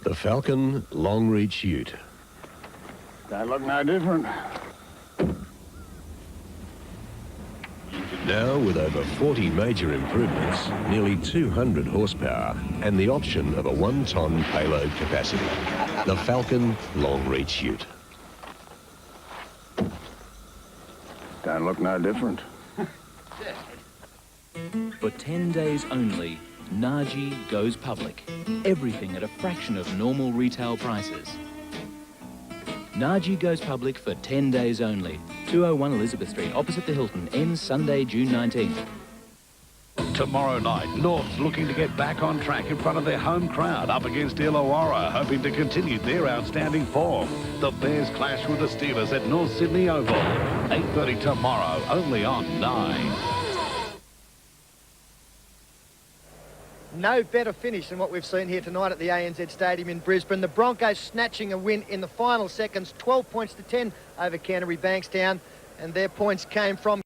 The Falcon Long Reach Ute. Don't look no different. Now with over 40 major improvements, nearly 200 horsepower, and the option of a 1-ton payload capacity. The Falcon Long Reach Ute. Don't look no different. For 10 days only, Naji goes public. Everything at a fraction of normal retail prices. Naji goes public for 10 days only. 201 Elizabeth Street, opposite the Hilton, ends Sunday, June 19th. Tomorrow night, North's looking to get back on track in front of their home crowd up against Illawarra, hoping to continue their outstanding form. The Bears clash with the Steelers at North Sydney Oval. 8:30 tomorrow, only on 9. No better finish than what we've seen here tonight at the ANZ Stadium in Brisbane. The Broncos snatching a win in the final seconds, 12 points to 10 over Canterbury Bankstown, and their points came from